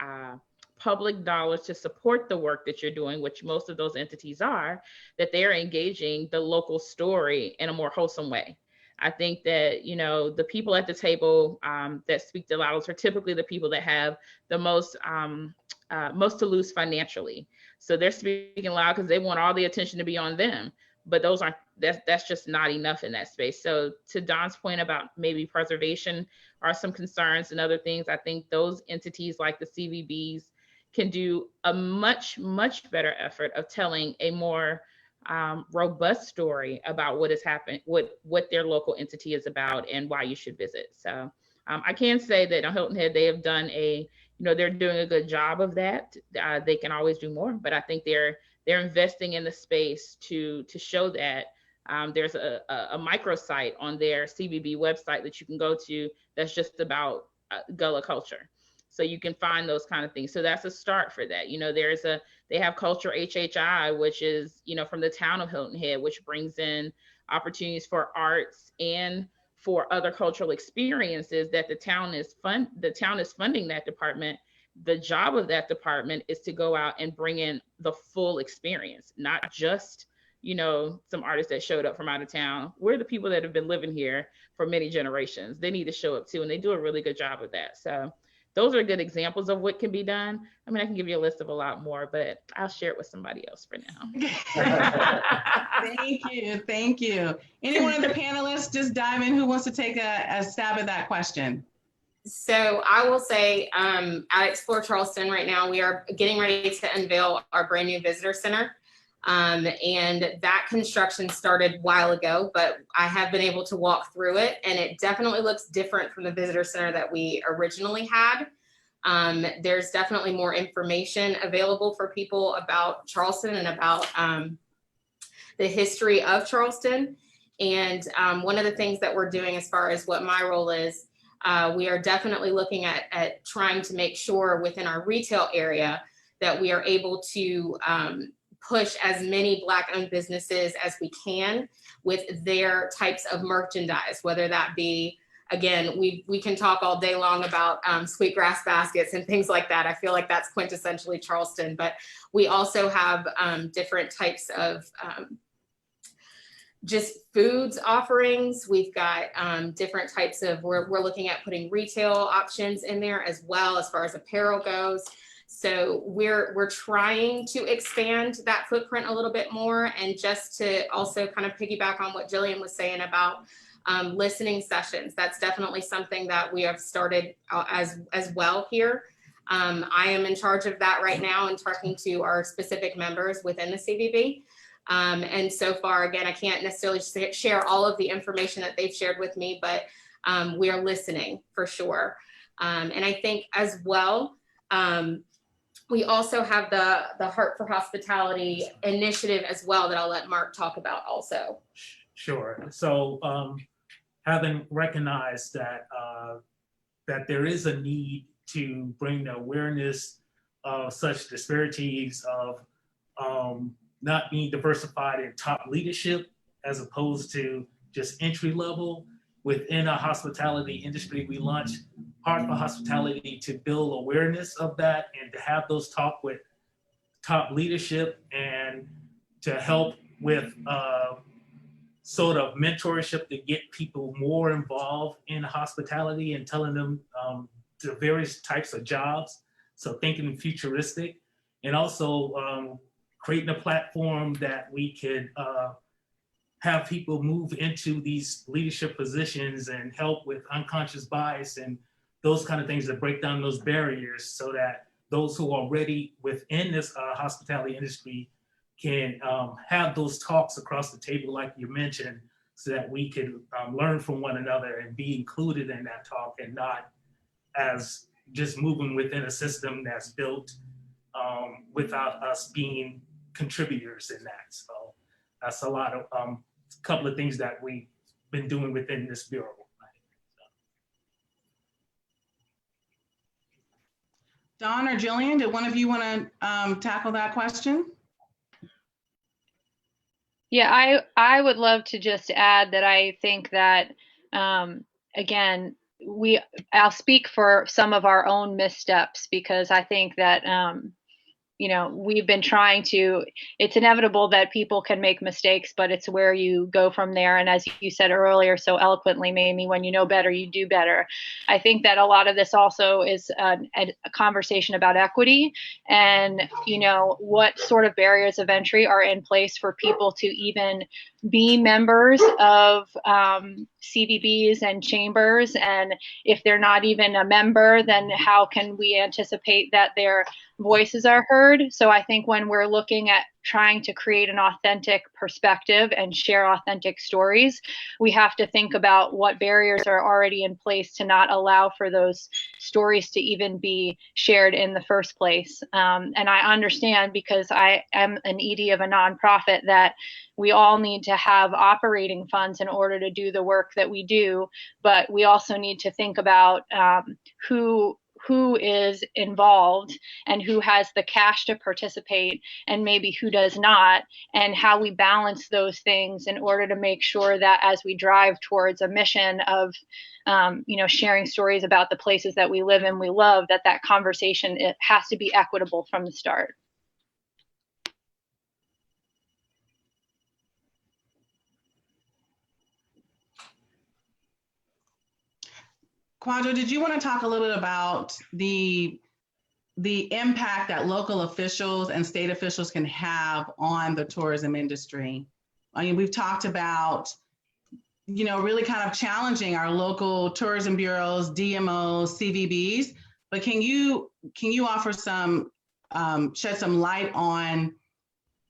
public dollars to support the work that you're doing, which most of those entities are, that they are engaging the local story in a more wholesome way. I think that, you know, the people at the table that speak the loudest are typically the people that have the most to lose financially. So they're speaking loud because they want all the attention to be on them, but that's just not enough in that space. So to Don's point about maybe preservation are some concerns and other things, I think those entities like the CVBs can do a much, much better effort of telling a more robust story about what has happened, what their local entity is about and why you should visit. So I can say that on Hilton Head, they have done they're doing a good job of that. They can always do more, but I think they're investing in the space to show that. There's a microsite on their CVB website that you can go to that's just about Gullah culture. So you can find those kind of things. So that's a start for that. You know, they have Culture HHI, which is, you know, from the town of Hilton Head, which brings in opportunities for arts and for other cultural experiences that the town is funding that department. The job of that department is to go out and bring in the full experience, not just, you know, some artists that showed up from out of town. We're the people that have been living here for many generations. They need to show up too, and they do a really good job of that. So those are good examples of what can be done. I mean, I can give you a list of a lot more, but I'll share it with somebody else for now. Thank you. Anyone of the panelists just dive in who wants to take a stab at that question? So I will say at Explore Charleston right now, we are getting ready to unveil our brand new visitor center. And that construction started a while ago, but I have been able to walk through it, and it definitely looks different from the visitor center that we originally had. There's definitely more information available for people about Charleston and about the history of Charleston. And one of the things that we're doing as far as what my role is, we are definitely looking at trying to make sure within our retail area that we are able to push as many Black-owned businesses as we can with their types of merchandise, whether that be, again, we can talk all day long about sweetgrass baskets and things like that. I feel like that's quintessentially Charleston, but we also have different types of just foods offerings. We've got different types of, we're looking at putting retail options in there as well as far as apparel goes. So we're trying to expand that footprint a little bit more, and just to also kind of piggyback on what Jillian was saying about listening sessions. That's definitely something that we have started as well here. I am in charge of that right now and talking to our specific members within the CVB. And so far, again, I can't necessarily share all of the information that they've shared with me, but we are listening for sure. And I think as well, we also have the Heart for Hospitality initiative as well that I'll let Mark talk about also. Sure. So having recognized that that there is a need to bring the awareness of such disparities of not being diversified in top leadership as opposed to just entry level within a hospitality industry, we launched Heart for Hospitality to build awareness of that and to have those talk with top leadership and to help with sort of mentorship to get people more involved in hospitality and telling them the various types of jobs. So thinking futuristic, and also creating a platform that we could have people move into these leadership positions and help with unconscious bias and those kind of things that break down those barriers so that those who are already within this hospitality industry can have those talks across the table like you mentioned, so that we can learn from one another and be included in that talk and not as just moving within a system that's built without us being contributors in that. So that's a lot of couple of things that we've been doing within this bureau. Dawn or Jillian, did one of you want to tackle that question? Yeah, I would love to just add that I think that, again, I'll speak for some of our own missteps, because I think that, you know, we've been trying to, it's inevitable that people can make mistakes, but it's where you go from there. And as you said earlier so eloquently, Mamie, when you know better, you do better. I think that a lot of this also is a conversation about equity and, you know, what sort of barriers of entry are in place for people to even be members of CVBs and chambers. And if they're not even a member, then how can we anticipate that their voices are heard? So I think when we're looking at trying to create an authentic perspective and share authentic stories, we have to think about what barriers are already in place to not allow for those stories to even be shared in the first place. And I understand, because I am an ED of a nonprofit, that we all need to have operating funds in order to do the work that we do, but we also need to think about who is involved and who has the cash to participate and maybe who does not, and how we balance those things in order to make sure that as we drive towards a mission of you know, sharing stories about the places that we live and we love, that conversation, it has to be equitable from the start. Kwadwo, did you want to talk a little bit about the impact that local officials and state officials can have on the tourism industry? I mean, we've talked about, you know, really kind of challenging our local tourism bureaus, DMOs, CVBs, but can you offer some, shed some light on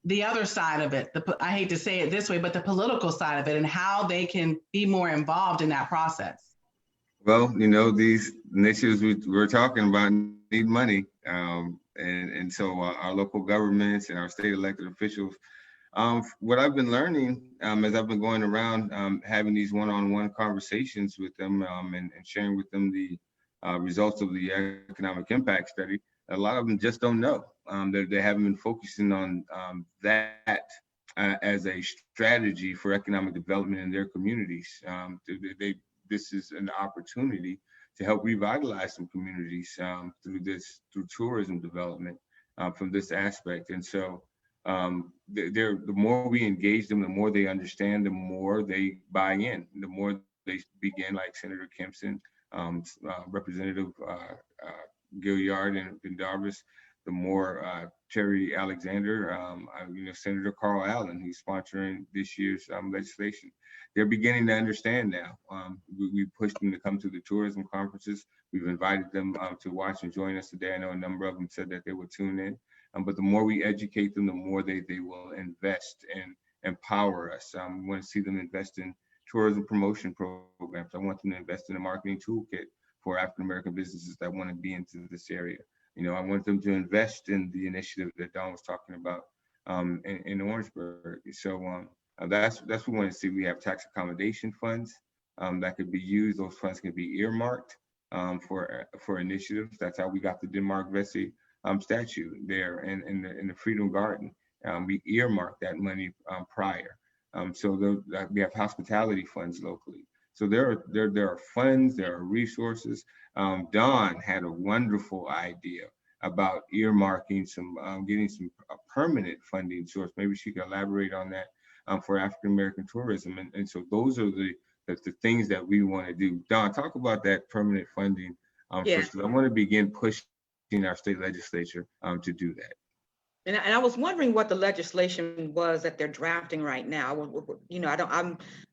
the other side of it? I hate to say it this way, but the political side of it, and how they can be more involved in that process. Well, you know, these initiatives we're talking about need money. And so our local governments and our state elected officials, what I've been learning as I've been going around having these one-on-one conversations with them and sharing with them the results of the economic impact study, a lot of them just don't know. They haven't been focusing on that as a strategy for economic development in their communities. This is an opportunity to help revitalize some communities through tourism development from this aspect. And so the more we engage them, the more they understand, the more they buy in, the more they begin, like Senator Kempson, Representative Gilliard and Darvis, the more Terry Alexander, Senator Carl Allen, who's sponsoring this year's legislation. They're beginning to understand now. We pushed them to come to the tourism conferences. We've invited them to watch and join us today. I know a number of them said that they would tune in. But the more we educate them, the more they will invest and empower us. We want to see them invest in tourism promotion programs. I want them to invest in a marketing toolkit for African-American businesses that want to be into this area. I want them to invest in the initiative that Don was talking about in Orangeburg. So that's what we want to see. We have tax accommodation funds that could be used. Those funds can be earmarked for initiatives. That's how we got the Denmark Vesey statue there in the Freedom Garden. We earmarked that money prior. So we have hospitality funds locally. So there are funds, there are resources. Dawn had a wonderful idea about earmarking getting some permanent funding source. Maybe she could elaborate on that for African American tourism. And so those are the things that we want to do. Dawn, talk about that permanent funding first, because I want to begin pushing our state legislature to do that. And I was wondering what the legislation was that they're drafting right now.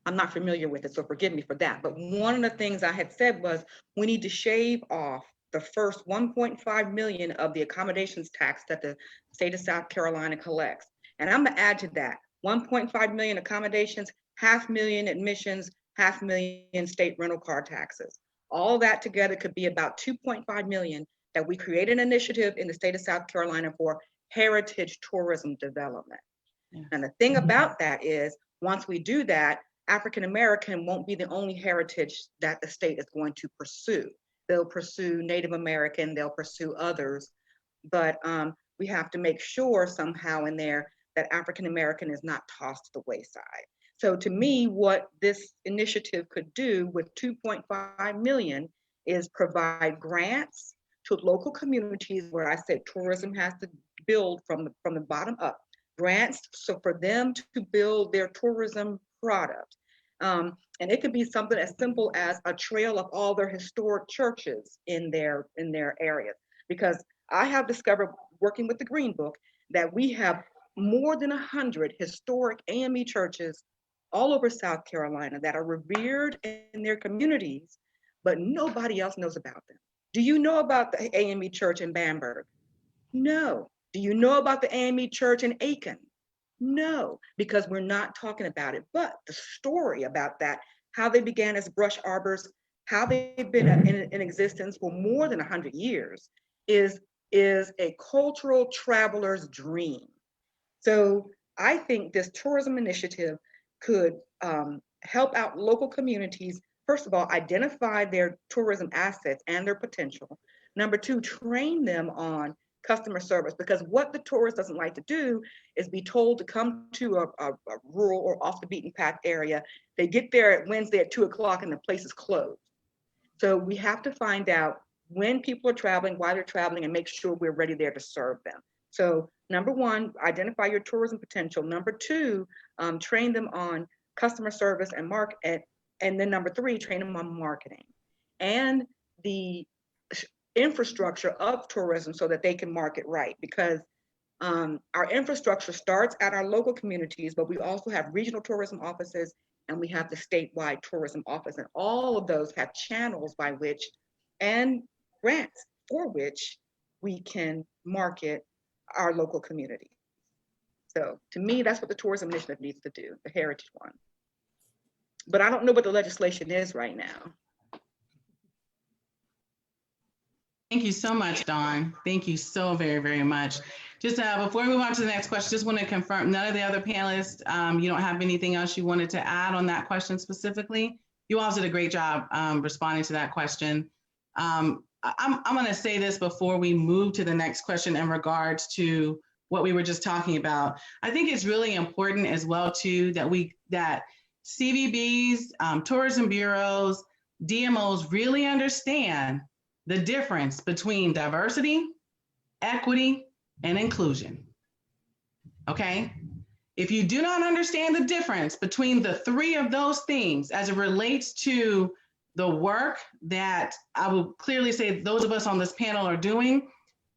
I'm not familiar with it, so forgive me for that. But one of the things I had said was we need to shave off the first 1.5 million of the accommodations tax that the state of South Carolina collects. And I'm gonna add to that 1.5 million accommodations, 500,000 admissions, 500,000 state rental car taxes. All that together could be about 2.5 million that we create an initiative in the state of South Carolina for heritage tourism development. Yeah. And the thing about that is, once we do that, African American won't be the only heritage that the state is going to pursue. They'll pursue Native American, they'll pursue others, but we have to make sure somehow in there that African American is not tossed to the wayside. So to me, what this initiative could do with 2.5 million is provide grants to local communities where I said tourism has to build from the bottom up, grants so for them to build their tourism product. And it could be something as simple as a trail of all their historic churches in their areas. Because I have discovered, working with the Green Book, that we have more than 100 historic AME churches all over South Carolina that are revered in their communities, but nobody else knows about them. Do you know about the AME church in Bamberg? No. Do you know about the AME church in Aiken? No, because we're not talking about it. But the story about that, how they began as brush arbors, how they've been in existence for more than 100 years, is a cultural traveler's dream. So I think this tourism initiative could help out local communities. First of all, identify their tourism assets and their potential. Number two, train them on customer service, because what the tourist doesn't like to do is be told to come to a rural or off the beaten path area. They get there at Wednesday at 2 o'clock and the place is closed. So we have to find out when people are traveling, why they're traveling, and make sure we're ready there to serve them. So number one, identify your tourism potential. Number two, train them on customer service and market. And then number three, train them on marketing and the infrastructure of tourism so that they can market right. Because our infrastructure starts at our local communities, but we also have regional tourism offices and we have the statewide tourism office. And all of those have channels by which and grants for which we can market our local community. So to me, that's what the tourism initiative needs to do, the heritage one. But I don't know what the legislation is right now. Thank you so much, Dawn. Thank you so very, very much. Just before we move on to the next question, just want to confirm none of the other panelists, you don't have anything else you wanted to add on that question specifically? You all did a great job responding to that question. I'm going to say this before we move to the next question in regards to what we were just talking about. I think it's really important as well too that CVBs, tourism bureaus, DMOs really understand the difference between diversity, equity, and inclusion. okay? If you do not understand the difference between the three of those things as it relates to the work that I will clearly say those of us on this panel are doing,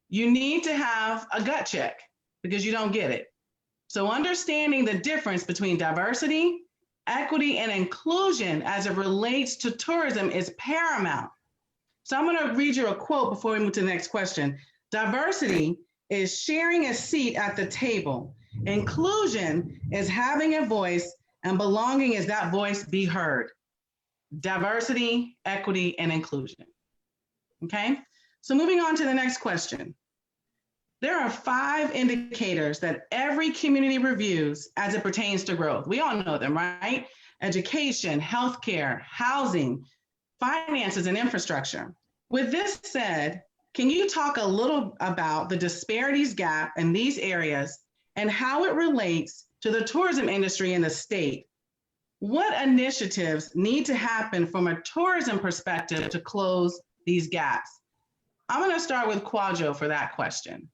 you need to have a gut check because you don't get it. So understanding the difference between diversity, equity, and inclusion as it relates to tourism is paramount. So I'm going to read you a quote before we move to the next question. Diversity is sharing a seat at the table. Inclusion is having a voice, and belonging is that voice be heard. Diversity, equity, and inclusion. Okay, so moving on to the next question. There are 5 indicators that every community reviews as it pertains to growth. We all know them, right? Education, healthcare, housing, finances, and infrastructure. With this said, can you talk a little about the disparities gap in these areas and how it relates to the tourism industry in the state? What initiatives need to happen from a tourism perspective to close these gaps? I'm going to start with Kwadwo for that question.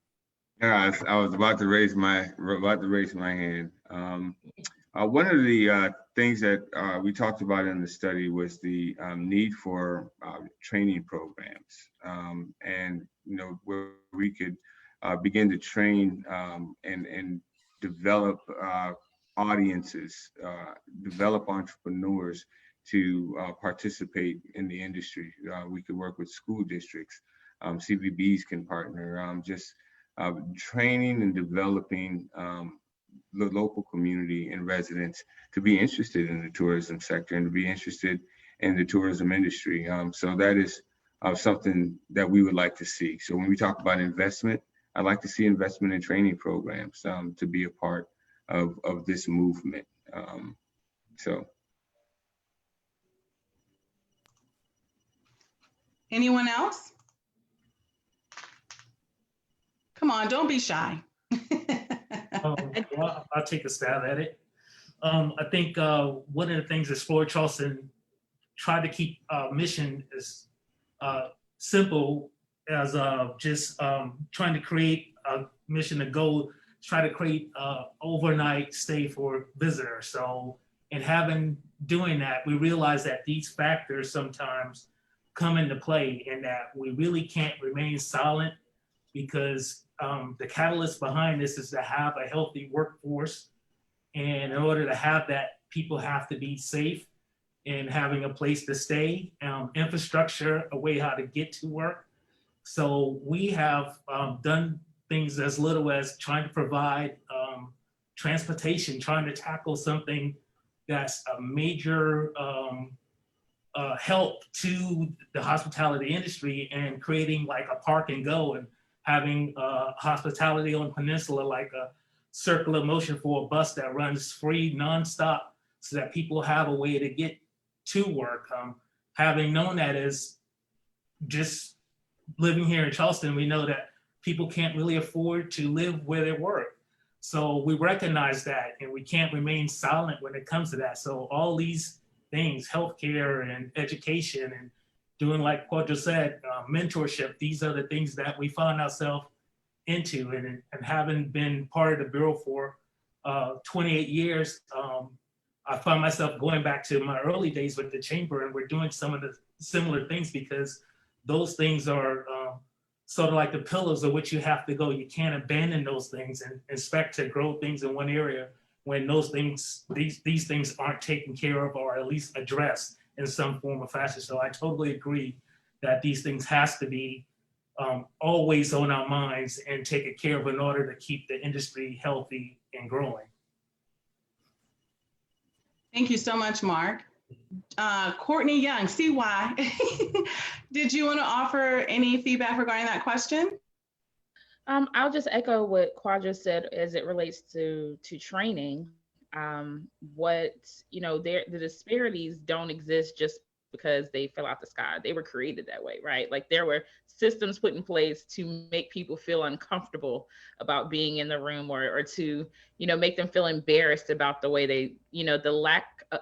Yeah, I was about to raise my hand. One of the things that we talked about in the study was the need for training programs, and where we could begin to train and develop audiences, develop entrepreneurs to participate in the industry. We could work with school districts, CVBs can partner, just training and developing the local community and residents to be interested in the tourism sector and to be interested in the tourism industry. So that is something that we would like to see. So when we talk about investment, I'd like to see investment in training programs to be a part of this movement. So. Anyone else? Come on, don't be shy. Well, I'll take a stab at it. I think one of the things Explore Charleston tried to keep mission as simple as just trying to create a mission, a goal, try to create overnight stay for visitors. So in doing that, we realized that these factors sometimes come into play and that we really can't remain silent because the catalyst behind this is to have a healthy workforce. And in order to have that, people have to be safe and having a place to stay, infrastructure, a way how to get to work. So we have done things as little as trying to provide transportation, trying to tackle something that's a major help to the hospitality industry and creating like a park and go and having hospitality on the peninsula, like a circular motion for a bus that runs free nonstop so that people have a way to get to work. Having known that as just living here in Charleston, we know that people can't really afford to live where they work. So we recognize that and we can't remain silent when it comes to that. So all these things, healthcare and education and doing like Kwadwo said, mentorship, these are the things that we found ourselves into. And having been part of the Bureau for 28 years, I found myself going back to my early days with the Chamber, and we're doing some of the similar things because those things are sort of like the pillars of which you have to go. You can't abandon those things and expect to grow things in one area when those things, these things aren't taken care of or at least addressed in some form or fashion. So I totally agree that these things has to be always on our minds and taken care of in order to keep the industry healthy and growing. Thank you so much, Mark. Courtney Young, CY, did you want to offer any feedback regarding that question? I'll just echo what Kwadwo said as it relates to training. The disparities don't exist just because they fell out the sky. They were created that way, right? Like there were systems put in place to make people feel uncomfortable about being in the room or to, make them feel embarrassed about the way they,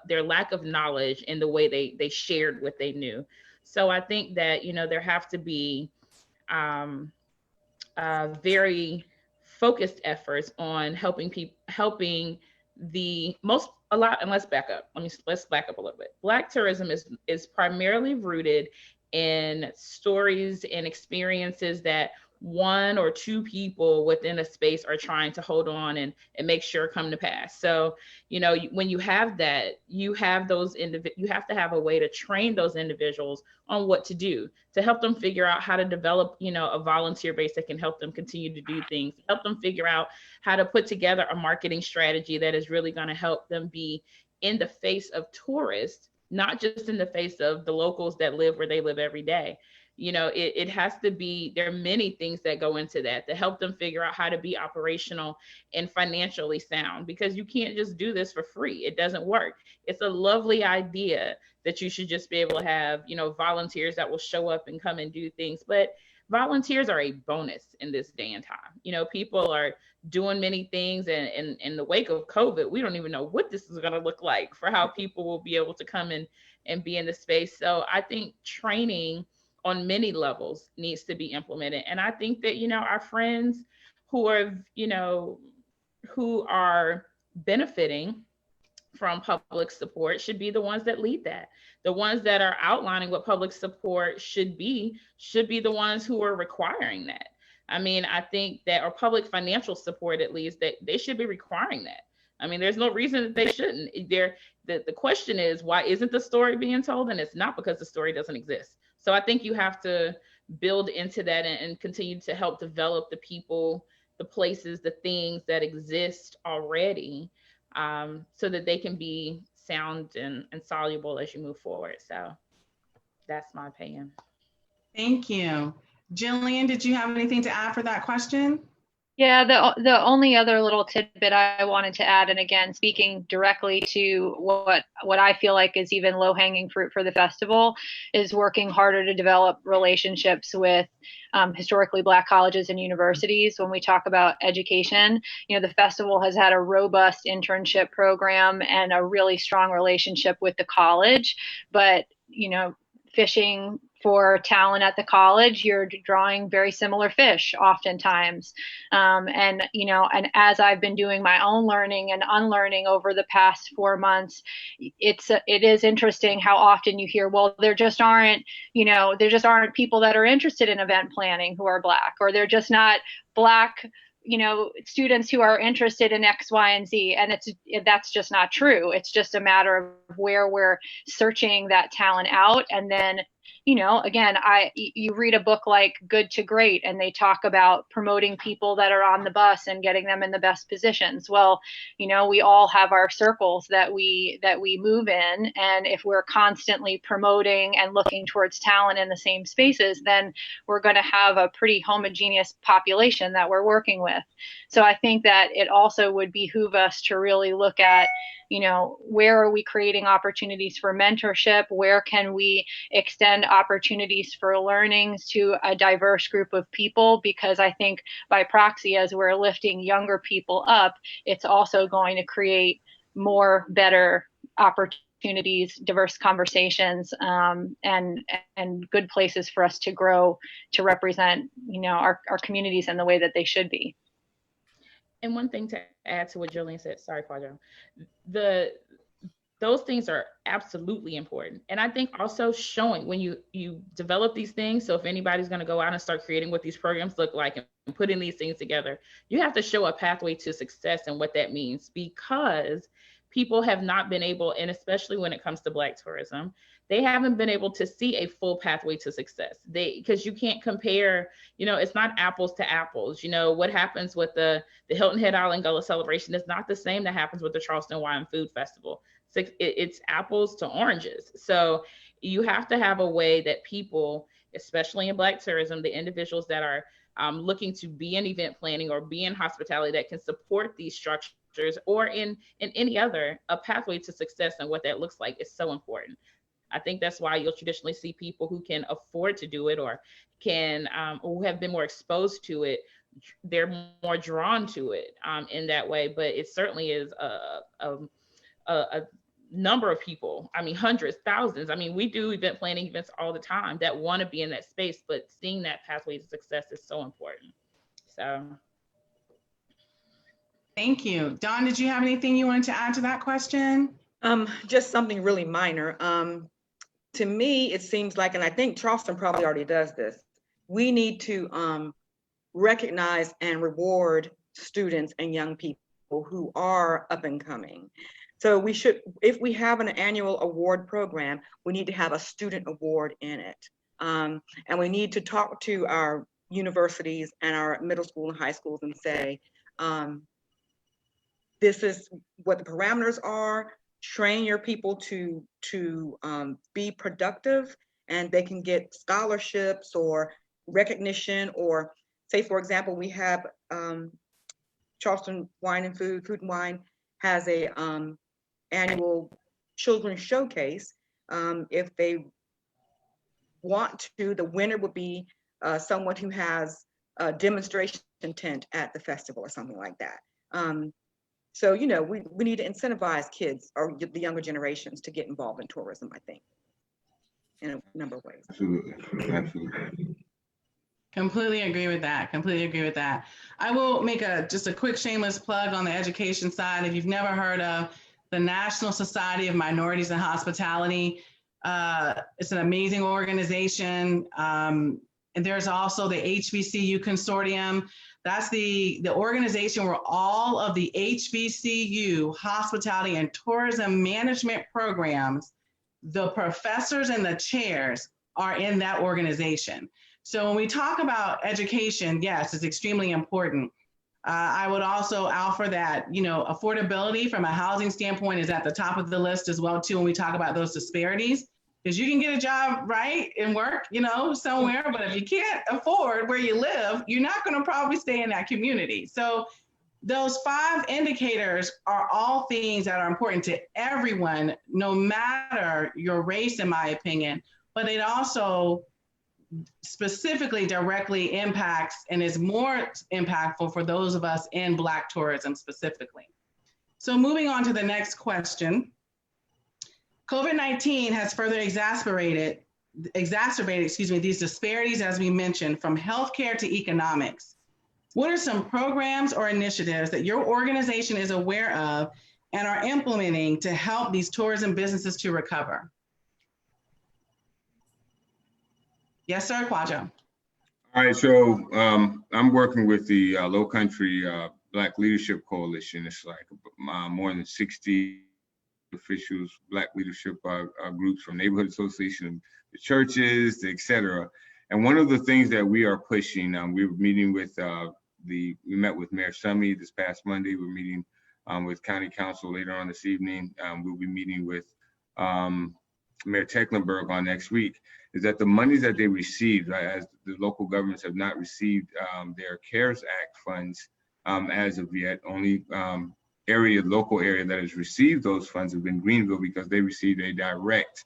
their lack of knowledge and the way they shared what they knew. So I think that, there have to be very focused efforts on helping people, helping the most, a lot, and let's back up. Let's back up a little bit. Black tourism is primarily rooted in stories and experiences that one or two people within a space are trying to hold on and make sure come to pass. So, you know, when you have that, you have those you have to have a way to train those individuals on what to do, to help them figure out how to develop, you know, a volunteer base that can help them continue to do things, help them figure out how to put together a marketing strategy that is really going to help them be in the face of tourists, not just in the face of the locals that live where they live every day. You know, it has to be, there are many things that go into that to help them figure out how to be operational and financially sound, because you can't just do this for free. It doesn't work. It's a lovely idea that you should just be able to have, you know, volunteers that will show up and come and do things. But volunteers are a bonus in this day and time. You know, people are doing many things, and in the wake of COVID, we don't even know what this is going to look like for how people will be able to come in and be in the space. So I think training on many levels needs to be implemented. And I think that, you know, our friends who are, you know, who are benefiting from public support should be the ones that lead that. The ones that are outlining what public support should be the ones who are requiring that. I mean, I think that, or public financial support, at least, that they should be requiring that. I mean, there's no reason that they shouldn't. The question is, why isn't the story being told? And it's not because the story doesn't exist. So I think you have to build into that and continue to help develop the people, the places, the things that exist already, so that they can be sound and soluble as you move forward. So that's my opinion. Thank you. Jillian, did you have anything to add for that question? Yeah, the only other little tidbit I wanted to add, and again, speaking directly to what I feel like is even low-hanging fruit for the festival, is working harder to develop relationships with historically Black colleges and universities. When we talk about education, you know, the festival has had a robust internship program and a really strong relationship with the college, but, you know, fishing for talent at the college, you're drawing very similar fish oftentimes. And, you know, and as I've been doing my own learning and unlearning over the past 4 months, it is interesting how often you hear, well, there just aren't people that are interested in event planning who are Black, or they're just not Black, you know, students who are interested in X, Y, and Z. And that's just not true. It's just a matter of where we're searching that talent out. And then, you know, again, you read a book like Good to Great, and they talk about promoting people that are on the bus and getting them in the best positions. Well, you know, we all have our circles that we move in, and if we're constantly promoting and looking towards talent in the same spaces, then we're going to have a pretty homogeneous population that we're working with. So I think that it also would behoove us to really look at, you know, where are we creating opportunities for mentorship? Where can we extend opportunities for learnings to a diverse group of people? Because I think by proxy, as we're lifting younger people up, it's also going to create more better opportunities, diverse conversations, and good places for us to grow, to represent, you know, our communities in the way that they should be. And one thing to add to what Jillian said, sorry, Quadro, those things are absolutely important. And I think also showing when you develop these things, so if anybody's going to go out and start creating what these programs look like and putting these things together, you have to show a pathway to success and what that means, because people have not been able, and especially when it comes to Black tourism, they haven't been able to see a full pathway to success. Because you can't compare, you know, it's not apples to apples. You know, what happens with the Hilton Head Island Gullah celebration is not the same that happens with the Charleston Wine Food Festival. It's apples to oranges. So you have to have a way that people, especially in Black tourism, the individuals that are looking to be in event planning or be in hospitality, that can support these structures, or in any other, a pathway to success and what that looks like is so important. I think that's why you'll traditionally see people who can afford to do it, or can, or who have been more exposed to it, they're more drawn to it in that way. But it certainly is a number of people, I mean, hundreds, thousands. I mean, we do event planning events all the time that want to be in that space, but seeing that pathway to success is so important. So. Thank you. Dawn, did you have anything you wanted to add to that question? Just something really minor. To me, it seems like, and I think Charleston probably already does this, we need to recognize and reward students and young people who are up and coming. So we should, if we have an annual award program, we need to have a student award in it. And we need to talk to our universities and our middle school and high schools and say, this is what the parameters are. Train your people to be productive, and they can get scholarships or recognition, or say, for example, we have Charleston Wine and Food and Wine has a annual children's showcase. If they want to, the winner would be someone who has a demonstration tent at the festival or something like that. So, you know, we need to incentivize kids or the younger generations to get involved in tourism, I think, in a number of ways. Absolutely, absolutely. Completely agree with that. Completely agree with that. I will make just a quick shameless plug on the education side. If you've never heard of the National Society of Minorities in Hospitality, it's an amazing organization. And there's also the HBCU Consortium. That's the organization where all of the HBCU hospitality and tourism management programs, the professors and the chairs are in that organization. So when we talk about education, yes, it's extremely important. I would also offer that, you know, affordability from a housing standpoint is at the top of the list as well, too, when we talk about those disparities. Because you can get a job, right, and work, you know, somewhere, but if you can't afford where you live, you're not going to probably stay in that community. So those 5 indicators are all things that are important to everyone, no matter your race, in my opinion, but it also specifically directly impacts and is more impactful for those of us in Black tourism specifically. So moving on to the next question. COVID-19 has further exacerbated, these disparities, as we mentioned, from healthcare to economics. What are some programs or initiatives that your organization is aware of and are implementing to help these tourism businesses to recover? Yes, sir, Kwadwo. All right, so I'm working with the Low Country Black Leadership Coalition. It's like more than 60 officials, Black leadership groups from neighborhood association, the churches, et cetera. And one of the things that we are pushing, we were meeting with we met with Mayor Summey this past Monday. We're meeting with County Council later on this evening. We'll be meeting with Mayor Tecklenburg on next week, is that the monies that they received, right, as the local governments have not received their CARES Act funds as of yet. Only local area that has received those funds have been Greenville, because they received a direct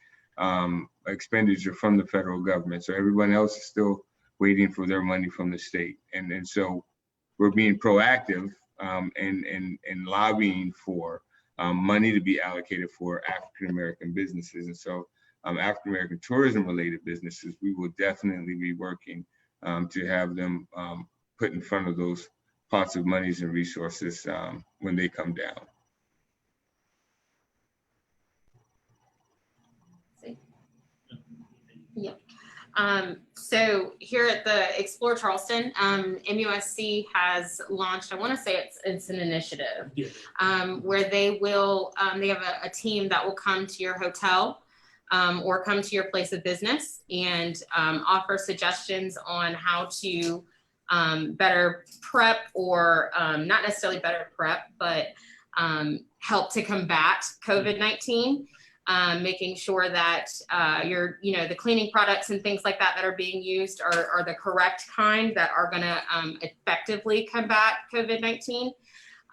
expenditure from the federal government. So everyone else is still waiting for their money from the state. And so we're being proactive and lobbying for money to be allocated for African-American businesses. And so African-American tourism related businesses, we will definitely be working to have them put in front of those pots of monies and resources when they come down. Yeah. So here at the Explore Charleston, MUSC has launched, I want to say it's an initiative where they will, they have a team that will come to your hotel or come to your place of business and offer suggestions on how to better prep, or not necessarily better prep, but help to combat COVID-19. Making sure that the cleaning products and things like that are being used are the correct kind that are going to effectively combat COVID-19.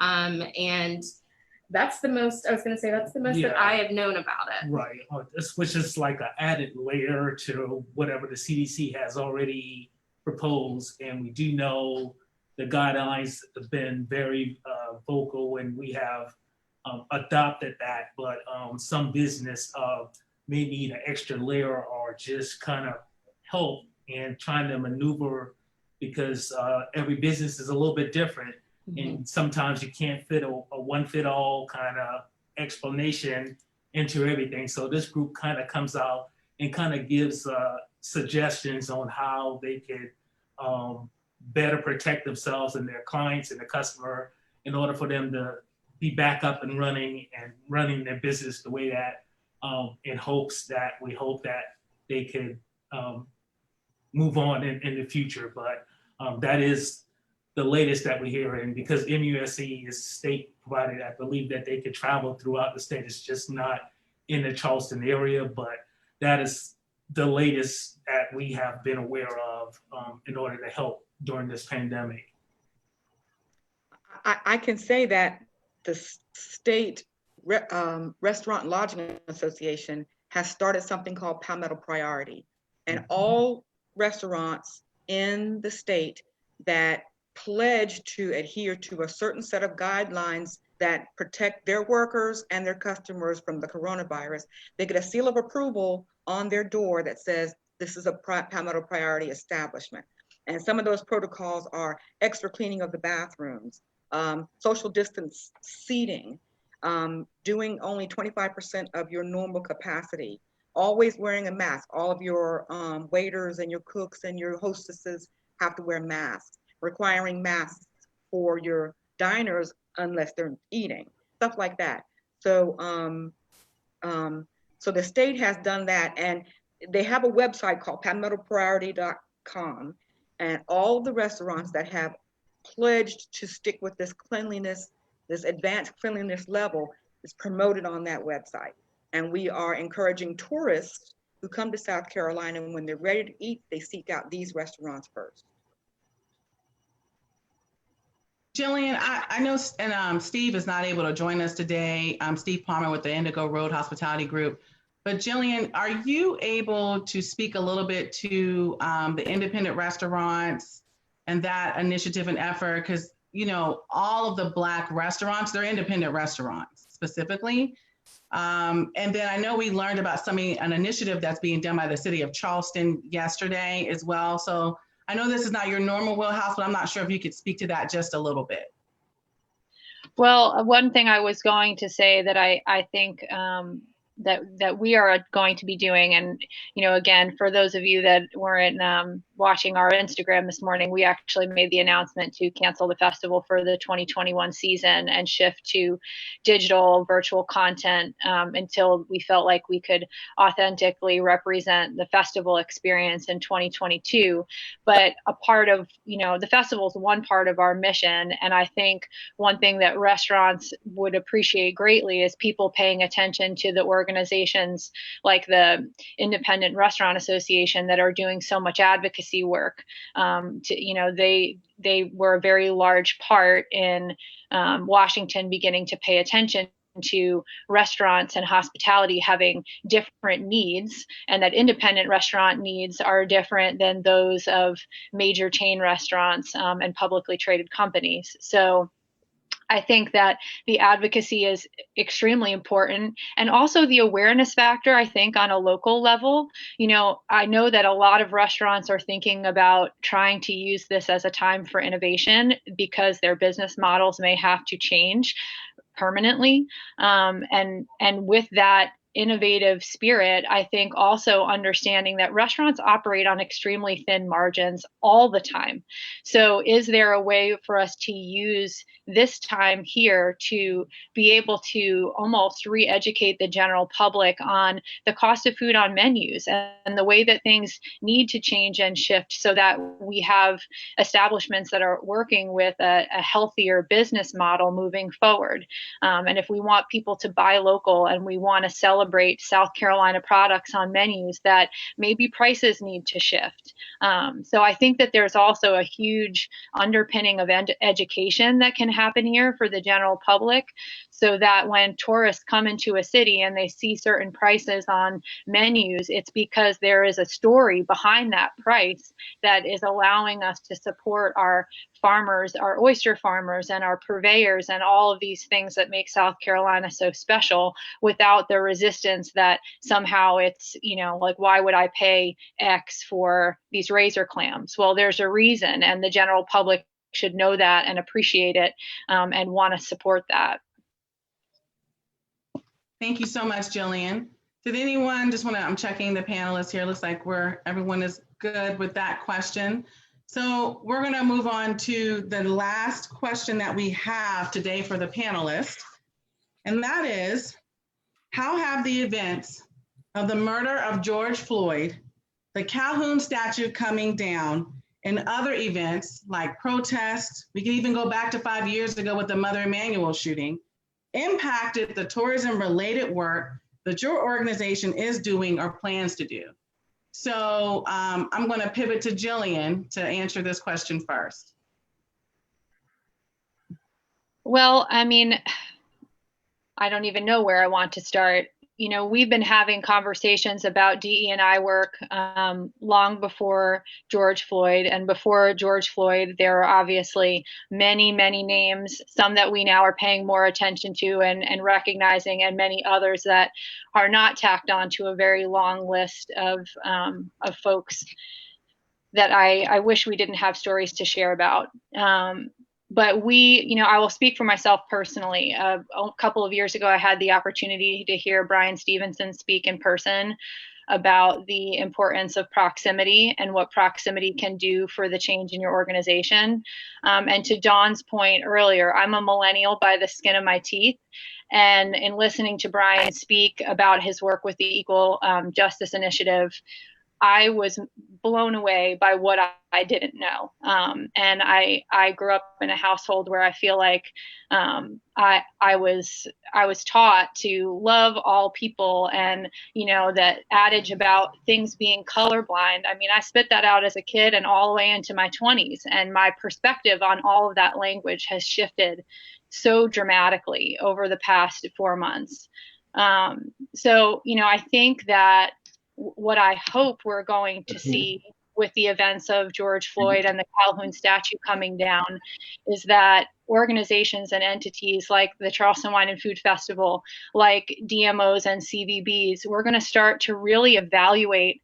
And that's the most, I was going to say, that's the most that I have known about it. Right. Which is like an added layer to whatever the CDC has already proposed. And we do know the guidelines have been very vocal, and we have adopted that, but some business may need an extra layer or just kind of help in trying to maneuver, because every business is a little bit different. And sometimes you can't fit a one-fit-all kind of explanation into everything. So this group kind of comes out and kind of gives suggestions on how they could better protect themselves and their clients and the customer in order for them to be back up and running their business the way that we hope that they could move on in the future. But that is the latest that we hear. And because MUSC is state provided, I believe that they could travel throughout the state. It's just not in the Charleston area, but that is the latest that we have been aware of in order to help during this pandemic. I can say that the state Restaurant and Lodging Association has started something called Palmetto Priority. And all restaurants in the state that pledge to adhere to a certain set of guidelines that protect their workers and their customers from the coronavirus, they get a seal of approval on their door that says this is a Palmetto Priority establishment. And some of those protocols are extra cleaning of the bathrooms, social distance seating, doing only 25% of your normal capacity, always wearing a mask. All of your waiters and your cooks and your hostesses have to wear masks, requiring masks for your diners unless they're eating, stuff like that. So, so the state has done that, and they have a website called palmettopriority.com, and all the restaurants that have pledged to stick with this cleanliness, this advanced cleanliness level, is promoted on that website. And we are encouraging tourists who come to South Carolina, and when they're ready to eat, they seek out these restaurants first. Jillian, I know, and Steve is not able to join us today. Steve Palmer with the Indigo Road Hospitality Group. But Jillian, are you able to speak a little bit to the independent restaurants and that initiative and effort? Because, you know, all of the Black restaurants, they're independent restaurants specifically. And then I know we learned about an initiative that's being done by the city of Charleston yesterday as well. So I know this is not your normal wheelhouse, but I'm not sure if you could speak to that just a little bit. Well, one thing I was going to say that I think that we are going to be doing, and again, for those of you that weren't watching our Instagram this morning, we actually made the announcement to cancel the festival for the 2021 season and shift to digital virtual content until we felt like we could authentically represent the festival experience in 2022. But a part of, the festival is one part of our mission. And I think one thing that restaurants would appreciate greatly is people paying attention to the organizations like the Independent Restaurant Association that are doing so much advocacy work. They were a very large part in Washington beginning to pay attention to restaurants and hospitality having different needs, and that independent restaurant needs are different than those of major chain restaurants and publicly traded companies. So I think that the advocacy is extremely important, and also the awareness factor, I think, on a local level. I know that a lot of restaurants are thinking about trying to use this as a time for innovation because their business models may have to change permanently. And with that innovative spirit, I think also understanding that restaurants operate on extremely thin margins all the time. So is there a way for us to use this time here to be able to almost re-educate the general public on the cost of food on menus and the way that things need to change and shift so that we have establishments that are working with a healthier business model moving forward. And if we want people to buy local and we want to celebrate South Carolina products on menus, that maybe prices need to shift. So I think that there's also a huge underpinning of education that can happen here for the general public, so that when tourists come into a city and they see certain prices on menus, it's because there is a story behind that price that is allowing us to support our farmers, our oyster farmers, and our purveyors, and all of these things that make South Carolina so special, without the resistance that somehow it's, like, why would I pay X for these razor clams? Well, there's a reason, and the general public should know that and appreciate it, and want to support that. Thank you so much, Jillian. Did anyone just want to, I'm checking the panelists here. Looks like everyone is good with that question. So we're going to move on to the last question that we have today for the panelists. And that is, how have the events of the murder of George Floyd, the Calhoun statue coming down, and other events like protests, we can even go back to 5 years ago with the Mother Emanuel shooting, impacted the tourism-related work that your organization is doing or plans to do? So I'm going to pivot to Jillian to answer this question first. Well, I mean, I don't even know where I want to start. You know, we've been having conversations about DE&I work long before George Floyd. And before George Floyd, there are obviously many, many names, some that we now are paying more attention to and recognizing, and many others that are not tacked onto a very long list of folks that I wish we didn't have stories to share about. But you know, I will speak for myself personally. A couple of years ago, I had the opportunity to hear Brian Stevenson speak in person about the importance of proximity and what proximity can do for the change in your organization. And to Dawn's point earlier, I'm a millennial by the skin of my teeth. And in listening to Brian speak about his work with the Equal Justice Initiative, I was blown away by what I didn't know. And I grew up in a household where I feel like I was taught to love all people, and, you know, that adage about things being colorblind. I mean, I spit that out as a kid and all the way into my 20s. And my perspective on all of that language has shifted so dramatically over the past 4 months. So, you know, I think that what I hope we're going to see with the events of George Floyd and the Calhoun statue coming down is that organizations and entities like the Charleston Wine and Food Festival, like DMOs and CVBs, we're going to start to really evaluate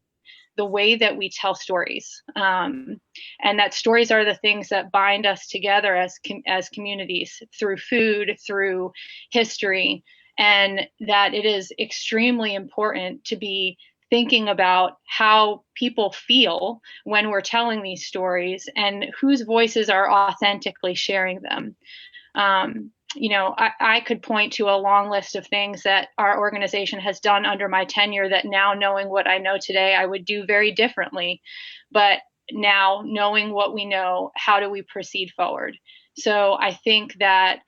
the way that we tell stories, and that stories are the things that bind us together as communities through food, through history, and that it is extremely important to be thinking about how people feel when we're telling these stories and whose voices are authentically sharing them. You know, I could point to a long list of things that our organization has done under my tenure that now, knowing what I know today, I would do very differently. But now, knowing what we know, how do we proceed forward? So I think that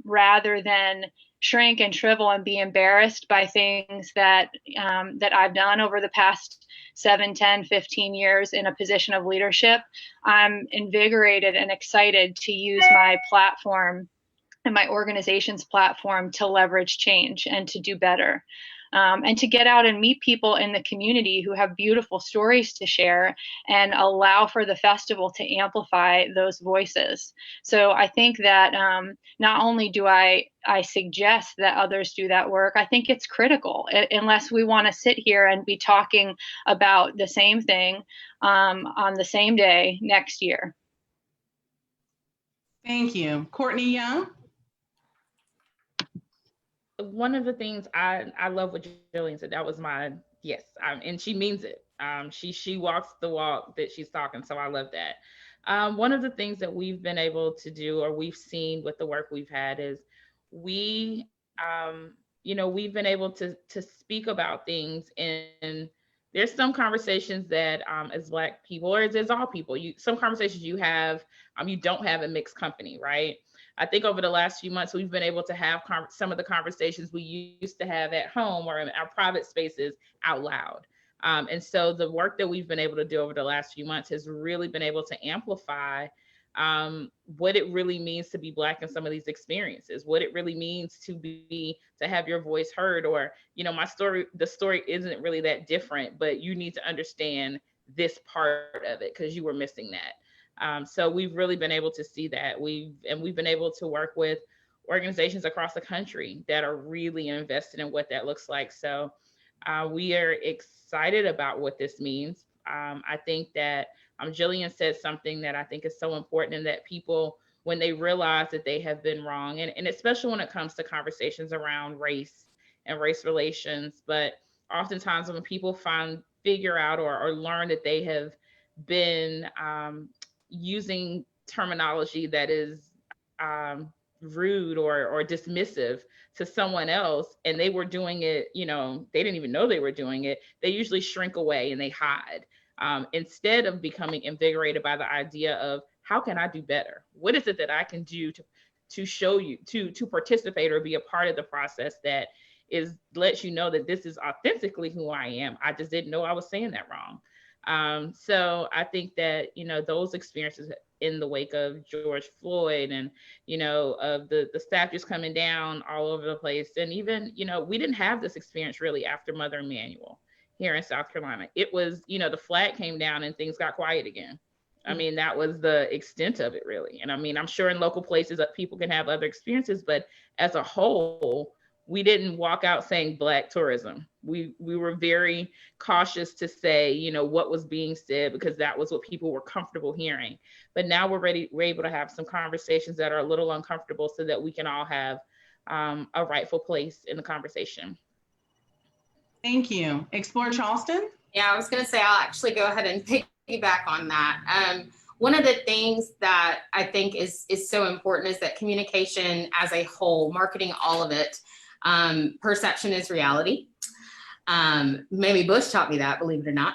rather than shrink and shrivel and be embarrassed by things that I've done over the past 7, 10, 15 years in a position of leadership, I'm invigorated and excited to use my platform and my organization's platform to leverage change and to do better. And to get out and meet people in the community who have beautiful stories to share and allow for the festival to amplify those voices. So I think that not only do I suggest that others do that work, I think it's critical, unless we want to sit here and be talking about the same thing on the same day next year. Thank you. Courtney Young? One of the things I love what Jillian said, that was my yes, and she means it. She walks the walk that she's talking, so I love that. One of the things that we've been able to do, or we've seen with the work we've had, is we've been able to speak about things, and there's some conversations that as Black people, or as all people, some conversations you have, you don't have a mixed company, right? I think over the last few months, we've been able to have some of the conversations we used to have at home or in our private spaces out loud. And so the work that we've been able to do over the last few months has really been able to amplify what it really means to be Black in some of these experiences, what it really means to have your voice heard, or, you know, the story isn't really that different, but you need to understand this part of it because you were missing that. So we've really been able to see that. We've been able to work with organizations across the country that are really invested in what that looks like. So we are excited about what this means. I think that Jillian said something that I think is so important, and that people, when they realize that they have been wrong, and especially when it comes to conversations around race and race relations, but oftentimes when people figure out or learn that they have been using terminology that is rude or dismissive to someone else, and they were doing it, they didn't even know they were doing it, they usually shrink away and they hide, instead of becoming invigorated by the idea of, how can I do better? What is it that I can do to show you, to participate or be a part of the process that lets you know that this is authentically who I am. I just didn't know I was saying that wrong. So I think that, those experiences in the wake of George Floyd, and, of the statues coming down all over the place. And even, we didn't have this experience really after Mother Emanuel here in South Carolina. It was, the flag came down and things got quiet again. I mean, that was the extent of it, really. And I mean, I'm sure in local places that people can have other experiences, but as a whole, we didn't walk out saying Black tourism. We were very cautious to say, what was being said, because that was what people were comfortable hearing. But now we're able to have some conversations that are a little uncomfortable, so that we can all have a rightful place in the conversation. Thank you. Explore Charleston? Yeah, I was going to say, I'll actually go ahead and piggyback on that. One of the things that I think is so important is that communication as a whole, marketing, all of it, perception is reality. Mamie Bush taught me that, believe it or not.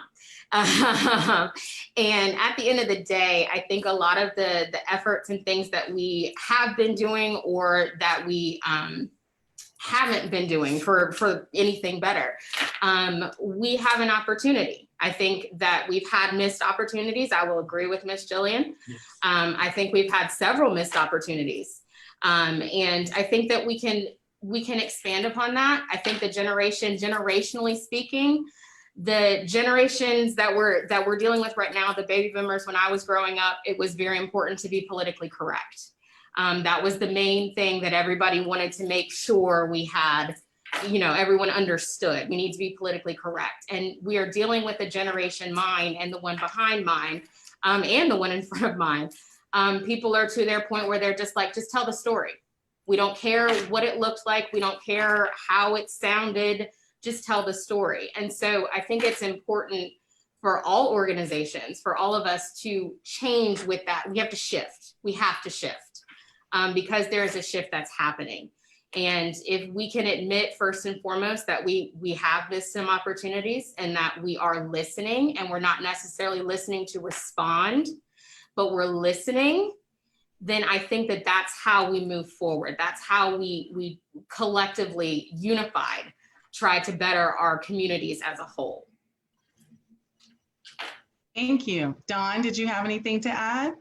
And at the end of the day, I think a lot of the efforts and things that we have been doing, or that we haven't been doing for anything better, we have an opportunity. I think that we've had missed opportunities. I will agree with Miss Jillian. Yes. I think we've had several missed opportunities. And I think that we can expand upon that. I think generationally speaking, the generations that we're dealing with right now, the baby boomers, when I was growing up, it was very important to be politically correct. That was the main thing that everybody wanted to make sure we had, everyone understood. We need to be politically correct. And we are dealing with a generation, mine and the one behind mine, and the one in front of mine. People are to their point where they're just like, just tell the story. We don't care what it looked like. We don't care how it sounded. Just tell the story. And so I think it's important for all organizations, for all of us to change with that. We have to shift. We have to shift because there is a shift that's happening. And if we can admit first and foremost that we have missed some opportunities, and that we are listening, and we're not necessarily listening to respond, but we're listening, then I think that that's how we move forward. That's how we collectively, unified, try to better our communities as a whole. Thank you. Dawn, did you have anything to add?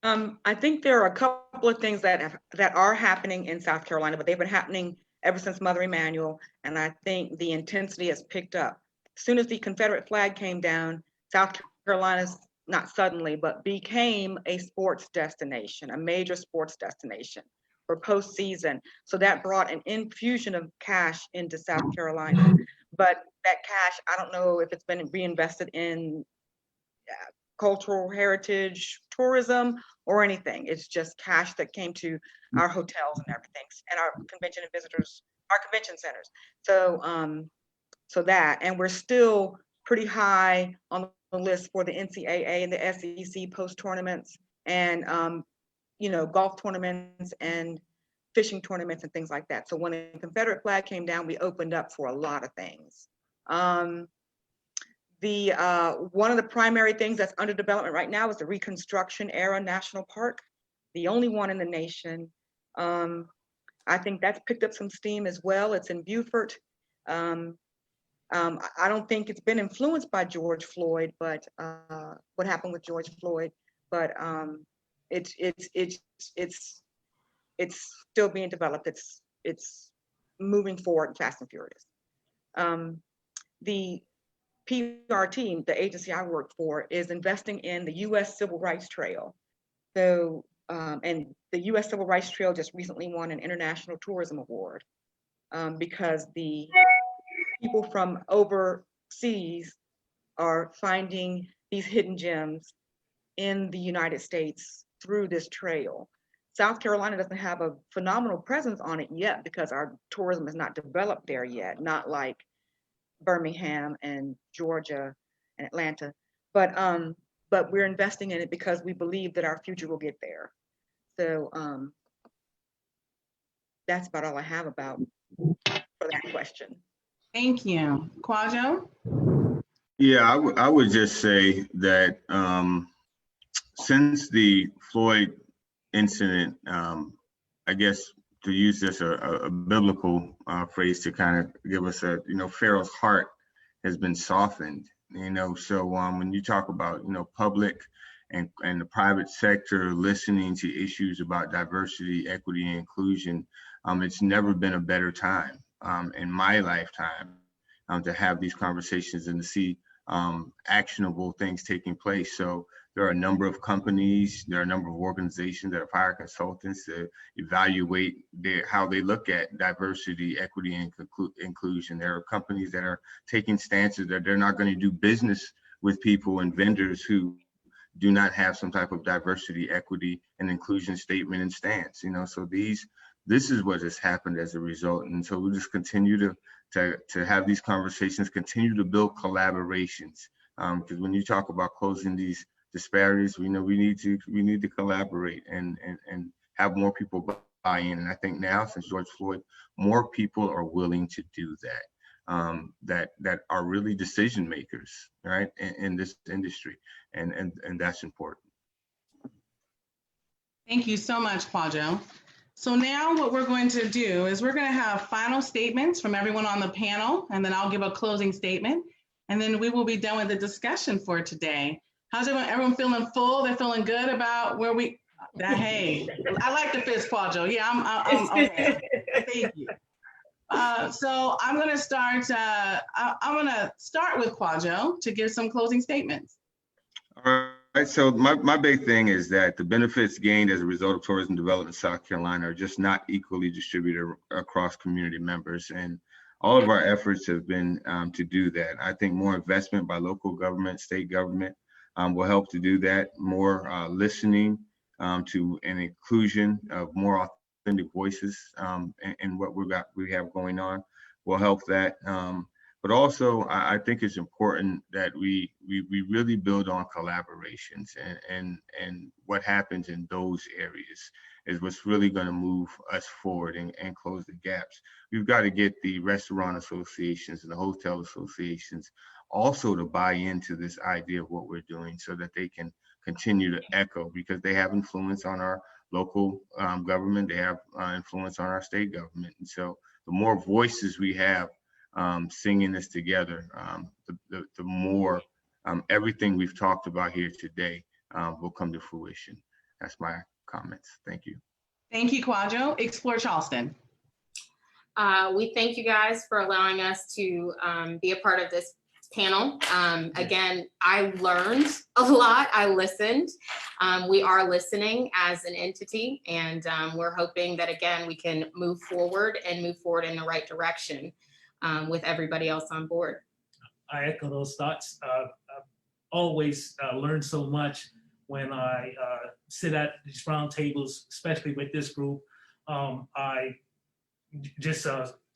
I think there are a couple of things that are happening in South Carolina, but they've been happening ever since Mother Emanuel, and I think the intensity has picked up. As soon as the Confederate flag came down, South Carolina's, not suddenly, but became a sports destination, a major sports destination for postseason. So that brought an infusion of cash into South Carolina. But that cash, I don't know if it's been reinvested in cultural heritage, tourism, or anything. It's just cash that came to our hotels and everything, and our convention and visitors, our convention centers. So that, and we're still pretty high on the list for the NCAA and the SEC post tournaments, and golf tournaments and fishing tournaments and things like that. So when the Confederate flag came down, we opened up for a lot of things. One of the primary things that's under development right now is the Reconstruction Era National Park, the only one in the nation. I think that's picked up some steam as well. It's in Beaufort. I don't think it's been influenced by George Floyd, but what happened with George Floyd, but it's still being developed. It's moving forward fast and furious. The PR team, the agency I work for, is investing in the U.S. Civil Rights Trail. So, and the U.S. Civil Rights Trail just recently won an International Tourism Award because the people from overseas are finding these hidden gems in the United States through this trail. South Carolina doesn't have a phenomenal presence on it yet because our tourism is not developed there yet, not like Birmingham and Georgia and Atlanta. But we're investing in it because we believe that our future will get there. So that's about all I have about for that question. Thank you. Kwajo? Yeah, I would just say that since the Floyd incident, I guess to use this a biblical phrase to kind of give us a, Pharaoh's heart has been softened, so when you talk about, public and the private sector listening to issues about diversity, equity, and inclusion, it's never been a better time in my lifetime to have these conversations and to see actionable things taking place. So there are a number of companies, there are a number of organizations that have hired consultants to evaluate how they look at diversity, equity, and inclusion. There are companies that are taking stances that they're not going to do business with people and vendors who do not have some type of diversity, equity, and inclusion statement and stance. So this is what has happened as a result. And so we'll just continue to have these conversations, continue to build collaborations. Because when you talk about closing these disparities, we know we need to collaborate and have more people buy in. And I think now, since George Floyd, more people are willing to do that. That are really decision makers, right, in this industry, and that's important. Thank you so much, Kwajo. So now what we're going to do is we're going to have final statements from everyone on the panel, and then I'll give a closing statement, and then we will be done with the discussion for today. How's everyone feeling full? They're feeling good about where we, hey, I like the fist, Kwajo. Yeah, I'm okay. Thank you. So I'm going to start, with Kwajo to give some closing statements. All right, so my big thing is that the benefits gained as a result of tourism development in South Carolina are just not equally distributed across community members. And all of our efforts have been to do that. I think more investment by local government, state government will help to do that. More listening to an inclusion of more authentic voices in what we have going on will help that. But also, I think it's important that we really build on collaborations, and what happens in those areas is what's really going to move us forward and close the gaps. We've got to get the restaurant associations and the hotel associations also to buy into this idea of what we're doing so that they can continue to echo, because they have influence on our local government, they have influence on our state government. And so the more voices we have singing this together, the more everything we've talked about here today will come to fruition. That's my comments. Thank you. Thank you, Kwajo. Explore Charleston. We thank you guys for allowing us to be a part of this panel. Again, I learned a lot. I listened. We are listening as an entity, and we're hoping that, again, we can move forward in the right direction with everybody else on board. I echo those thoughts. I've always learned so much when I sit at these roundtables, especially with this group. I just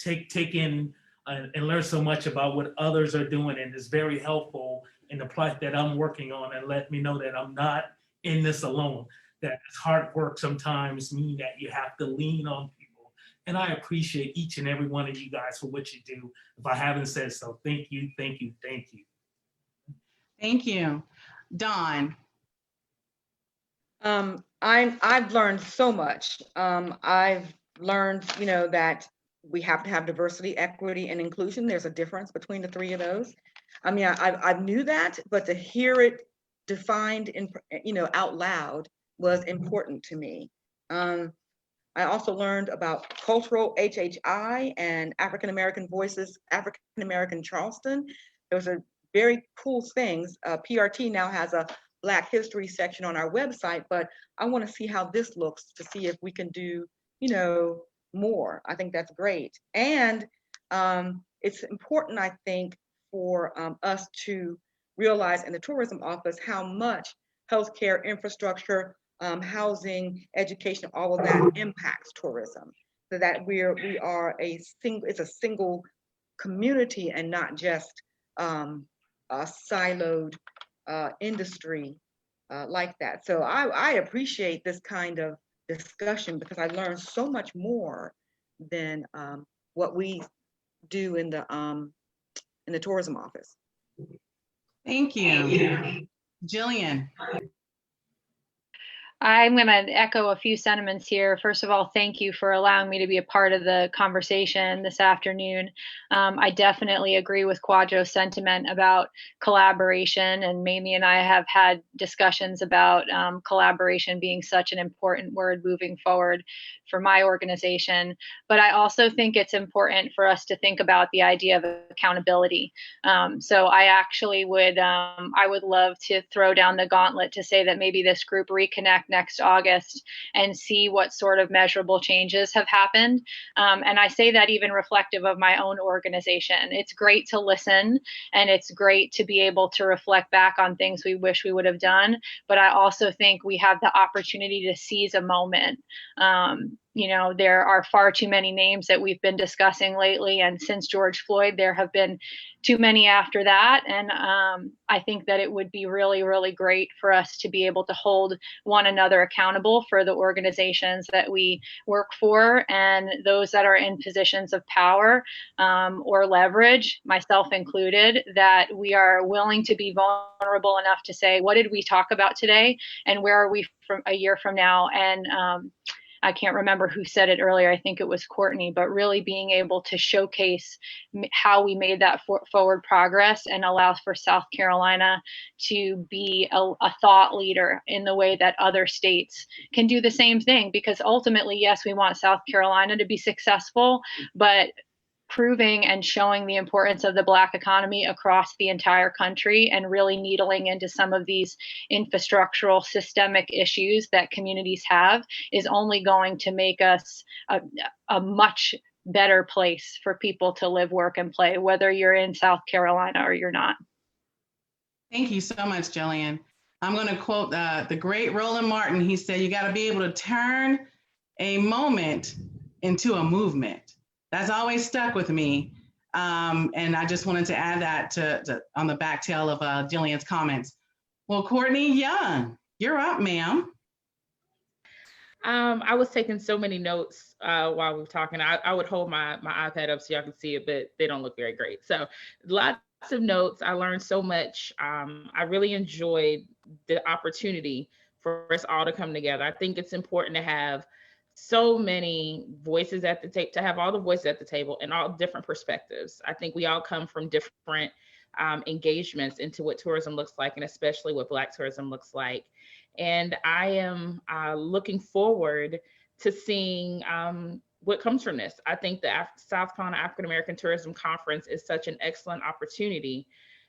take in and learn so much about what others are doing, and it's very helpful in the plight that I'm working on, and let me know that I'm not in this alone, that hard work sometimes mean that you have to lean on people. And I appreciate each and every one of you guys for what you do. If I haven't said so, thank you, thank you, thank you. Thank you. Dawn. I've learned so much. I've learned, that we have to have diversity, equity, and inclusion. There's a difference between the three of those. I mean, I knew that, but to hear it defined in, out loud was important to me. I also learned about cultural HHI and African American Voices, African American Charleston. Those are very cool things. PRT now has a Black History section on our website, but I want to see how this looks to see if we can do, more. I think that's great. And it's important, I think, for us to realize in the tourism office how much healthcare infrastructure, housing, education, all of that impacts tourism. So that we are it's a single community and not just a siloed industry like that. So I appreciate this kind of discussion because I learned so much more than what we do in the tourism office. Thank you. Jillian. I'm going to echo a few sentiments here. First of all, thank you for allowing me to be a part of the conversation this afternoon. I definitely agree with Kwadwo's sentiment about collaboration, and Mamie and I have had discussions about collaboration being such an important word moving forward for my organization. But I also think it's important for us to think about the idea of accountability. So I actually would love to throw down the gauntlet to say that maybe this group reconnect next August and see what sort of measurable changes have happened. And I say that even reflective of my own organization. It's great to listen, and it's great to be able to reflect back on things we wish we would have done. But I also think we have the opportunity to seize a moment. There are far too many names that we've been discussing lately, and since George Floyd, there have been too many after that. And I think that it would be really, really great for us to be able to hold one another accountable for the organizations that we work for and those that are in positions of power or leverage, myself included, that we are willing to be vulnerable enough to say, what did we talk about today, and where are we from a year from now? And I can't remember who said it earlier. I think it was Courtney, but really being able to showcase how we made that forward progress and allow for South Carolina to be a thought leader in the way that other states can do the same thing. Because ultimately, yes, we want South Carolina to be successful, but proving and showing the importance of the Black economy across the entire country and really needling into some of these infrastructural systemic issues that communities have is only going to make us a much better place for people to live, work, and play, whether you're in South Carolina or you're not. Thank you so much, Jillian. I'm going to quote the great Roland Martin. He said, you got to be able to turn a moment into a movement. That's always stuck with me. And I just wanted to add that to on the back tail of Jillian's comments. Well, Courtney Young, you're up, ma'am. I was taking so many notes while we were talking. I would hold my iPad up so y'all can see it, but they don't look very great. So lots of notes. I learned so much. I really enjoyed the opportunity for us all to come together. I think it's important to have so many voices at the table, to have all the voices at the table and all different perspectives. I think we all come from different engagements into what tourism looks like, and especially what Black tourism looks like. And I am looking forward to seeing what comes from this. I think the South Carolina African American Tourism Conference is such an excellent opportunity.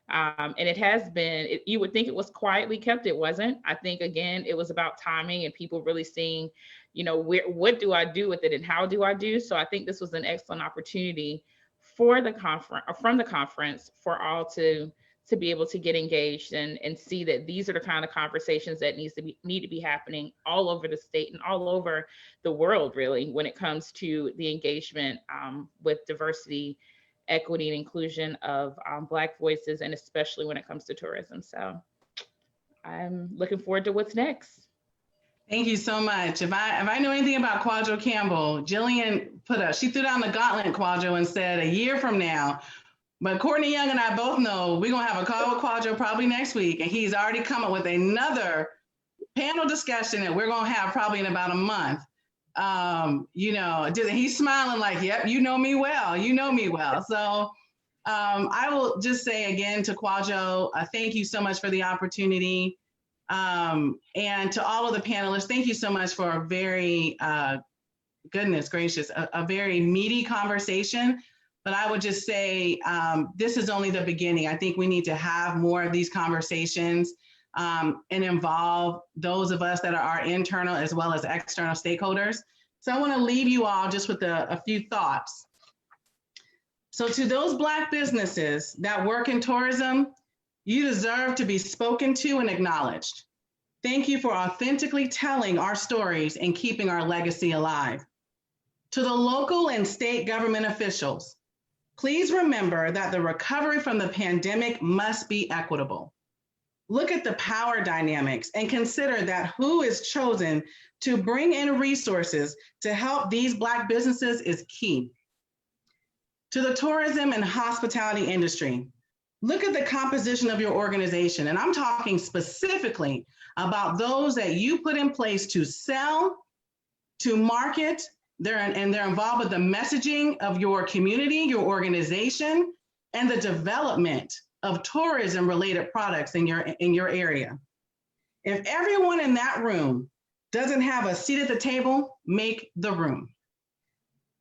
And it has been, you would think it was quietly kept. It wasn't. I think, again, it was about timing and people really seeing, what do I do with it and how do I do? So I think this was an excellent opportunity for the conference, from the conference, for all to be able to get engaged and see that these are the kind of conversations that need to be happening all over the state and all over the world, really, when it comes to the engagement with diversity, equity, and inclusion of Black voices, and especially when it comes to tourism. So I'm looking forward to what's next. Thank you so much. If I know anything about Kwadwo Campbell, Jillian she threw down the gauntlet, Kwadwo, and said a year from now. But Courtney Young and I both know we're going to have a call with Kwadwo probably next week, and he's already come up with another panel discussion that we're going to have probably in about a month. He's smiling like, yep, you know me well. So I will just say again to Kwadwo, thank you so much for the opportunity. And to all of the panelists, thank you so much for a very, goodness gracious, a very meaty conversation. But I would just say this is only the beginning. I think we need to have more of these conversations and involve those of us that are our internal as well as external stakeholders. So I want to leave you all just with a few thoughts. So to those Black businesses that work in tourism, You deserve to be spoken to and acknowledged. Thank you for authentically telling our stories and keeping our legacy alive. To the local and state government officials, please remember that the recovery from the pandemic must be equitable. Look at the power dynamics and consider that who is chosen to bring in resources to help these Black businesses is key. To the tourism and hospitality industry, look at the composition of your organization. And I'm talking specifically about those that you put in place to sell, to market, and they're involved with the messaging of your community, your organization, and the development of tourism-related products in your area. If everyone in that room doesn't have a seat at the table, make the room.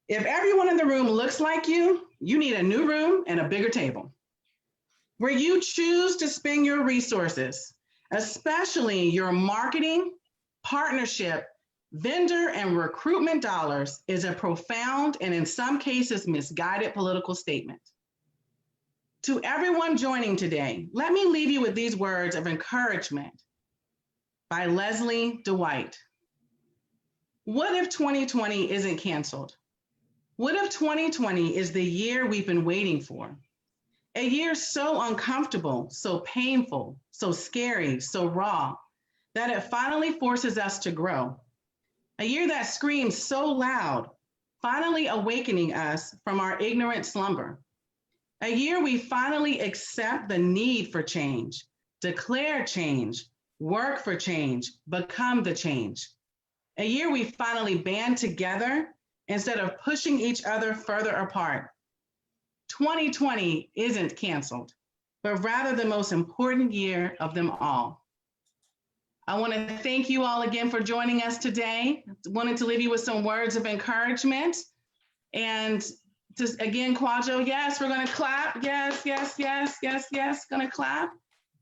If everyone in the room looks like you need a new room and a bigger table. Where you choose to spend your resources, especially your marketing, partnership, vendor, and recruitment dollars, is a profound and in some cases misguided political statement. To everyone joining today, let me leave you with these words of encouragement by Leslie Dwight. What if 2020 isn't canceled? What if 2020 is the year we've been waiting for? A year so uncomfortable, so painful, so scary, so raw, that it finally forces us to grow. A year that screams so loud, finally awakening us from our ignorant slumber. A year we finally accept the need for change, declare change, work for change, become the change. A year we finally band together instead of pushing each other further apart. 2020 isn't canceled, but rather the most important year of them all. I want to thank you all again for joining us today. Wanted to leave you with some words of encouragement. And just again, Kwadwo, yes, we're going to clap. Yes, yes, yes, yes, yes, going to clap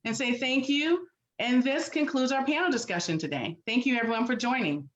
and say thank you. And this concludes our panel discussion today. Thank you everyone for joining.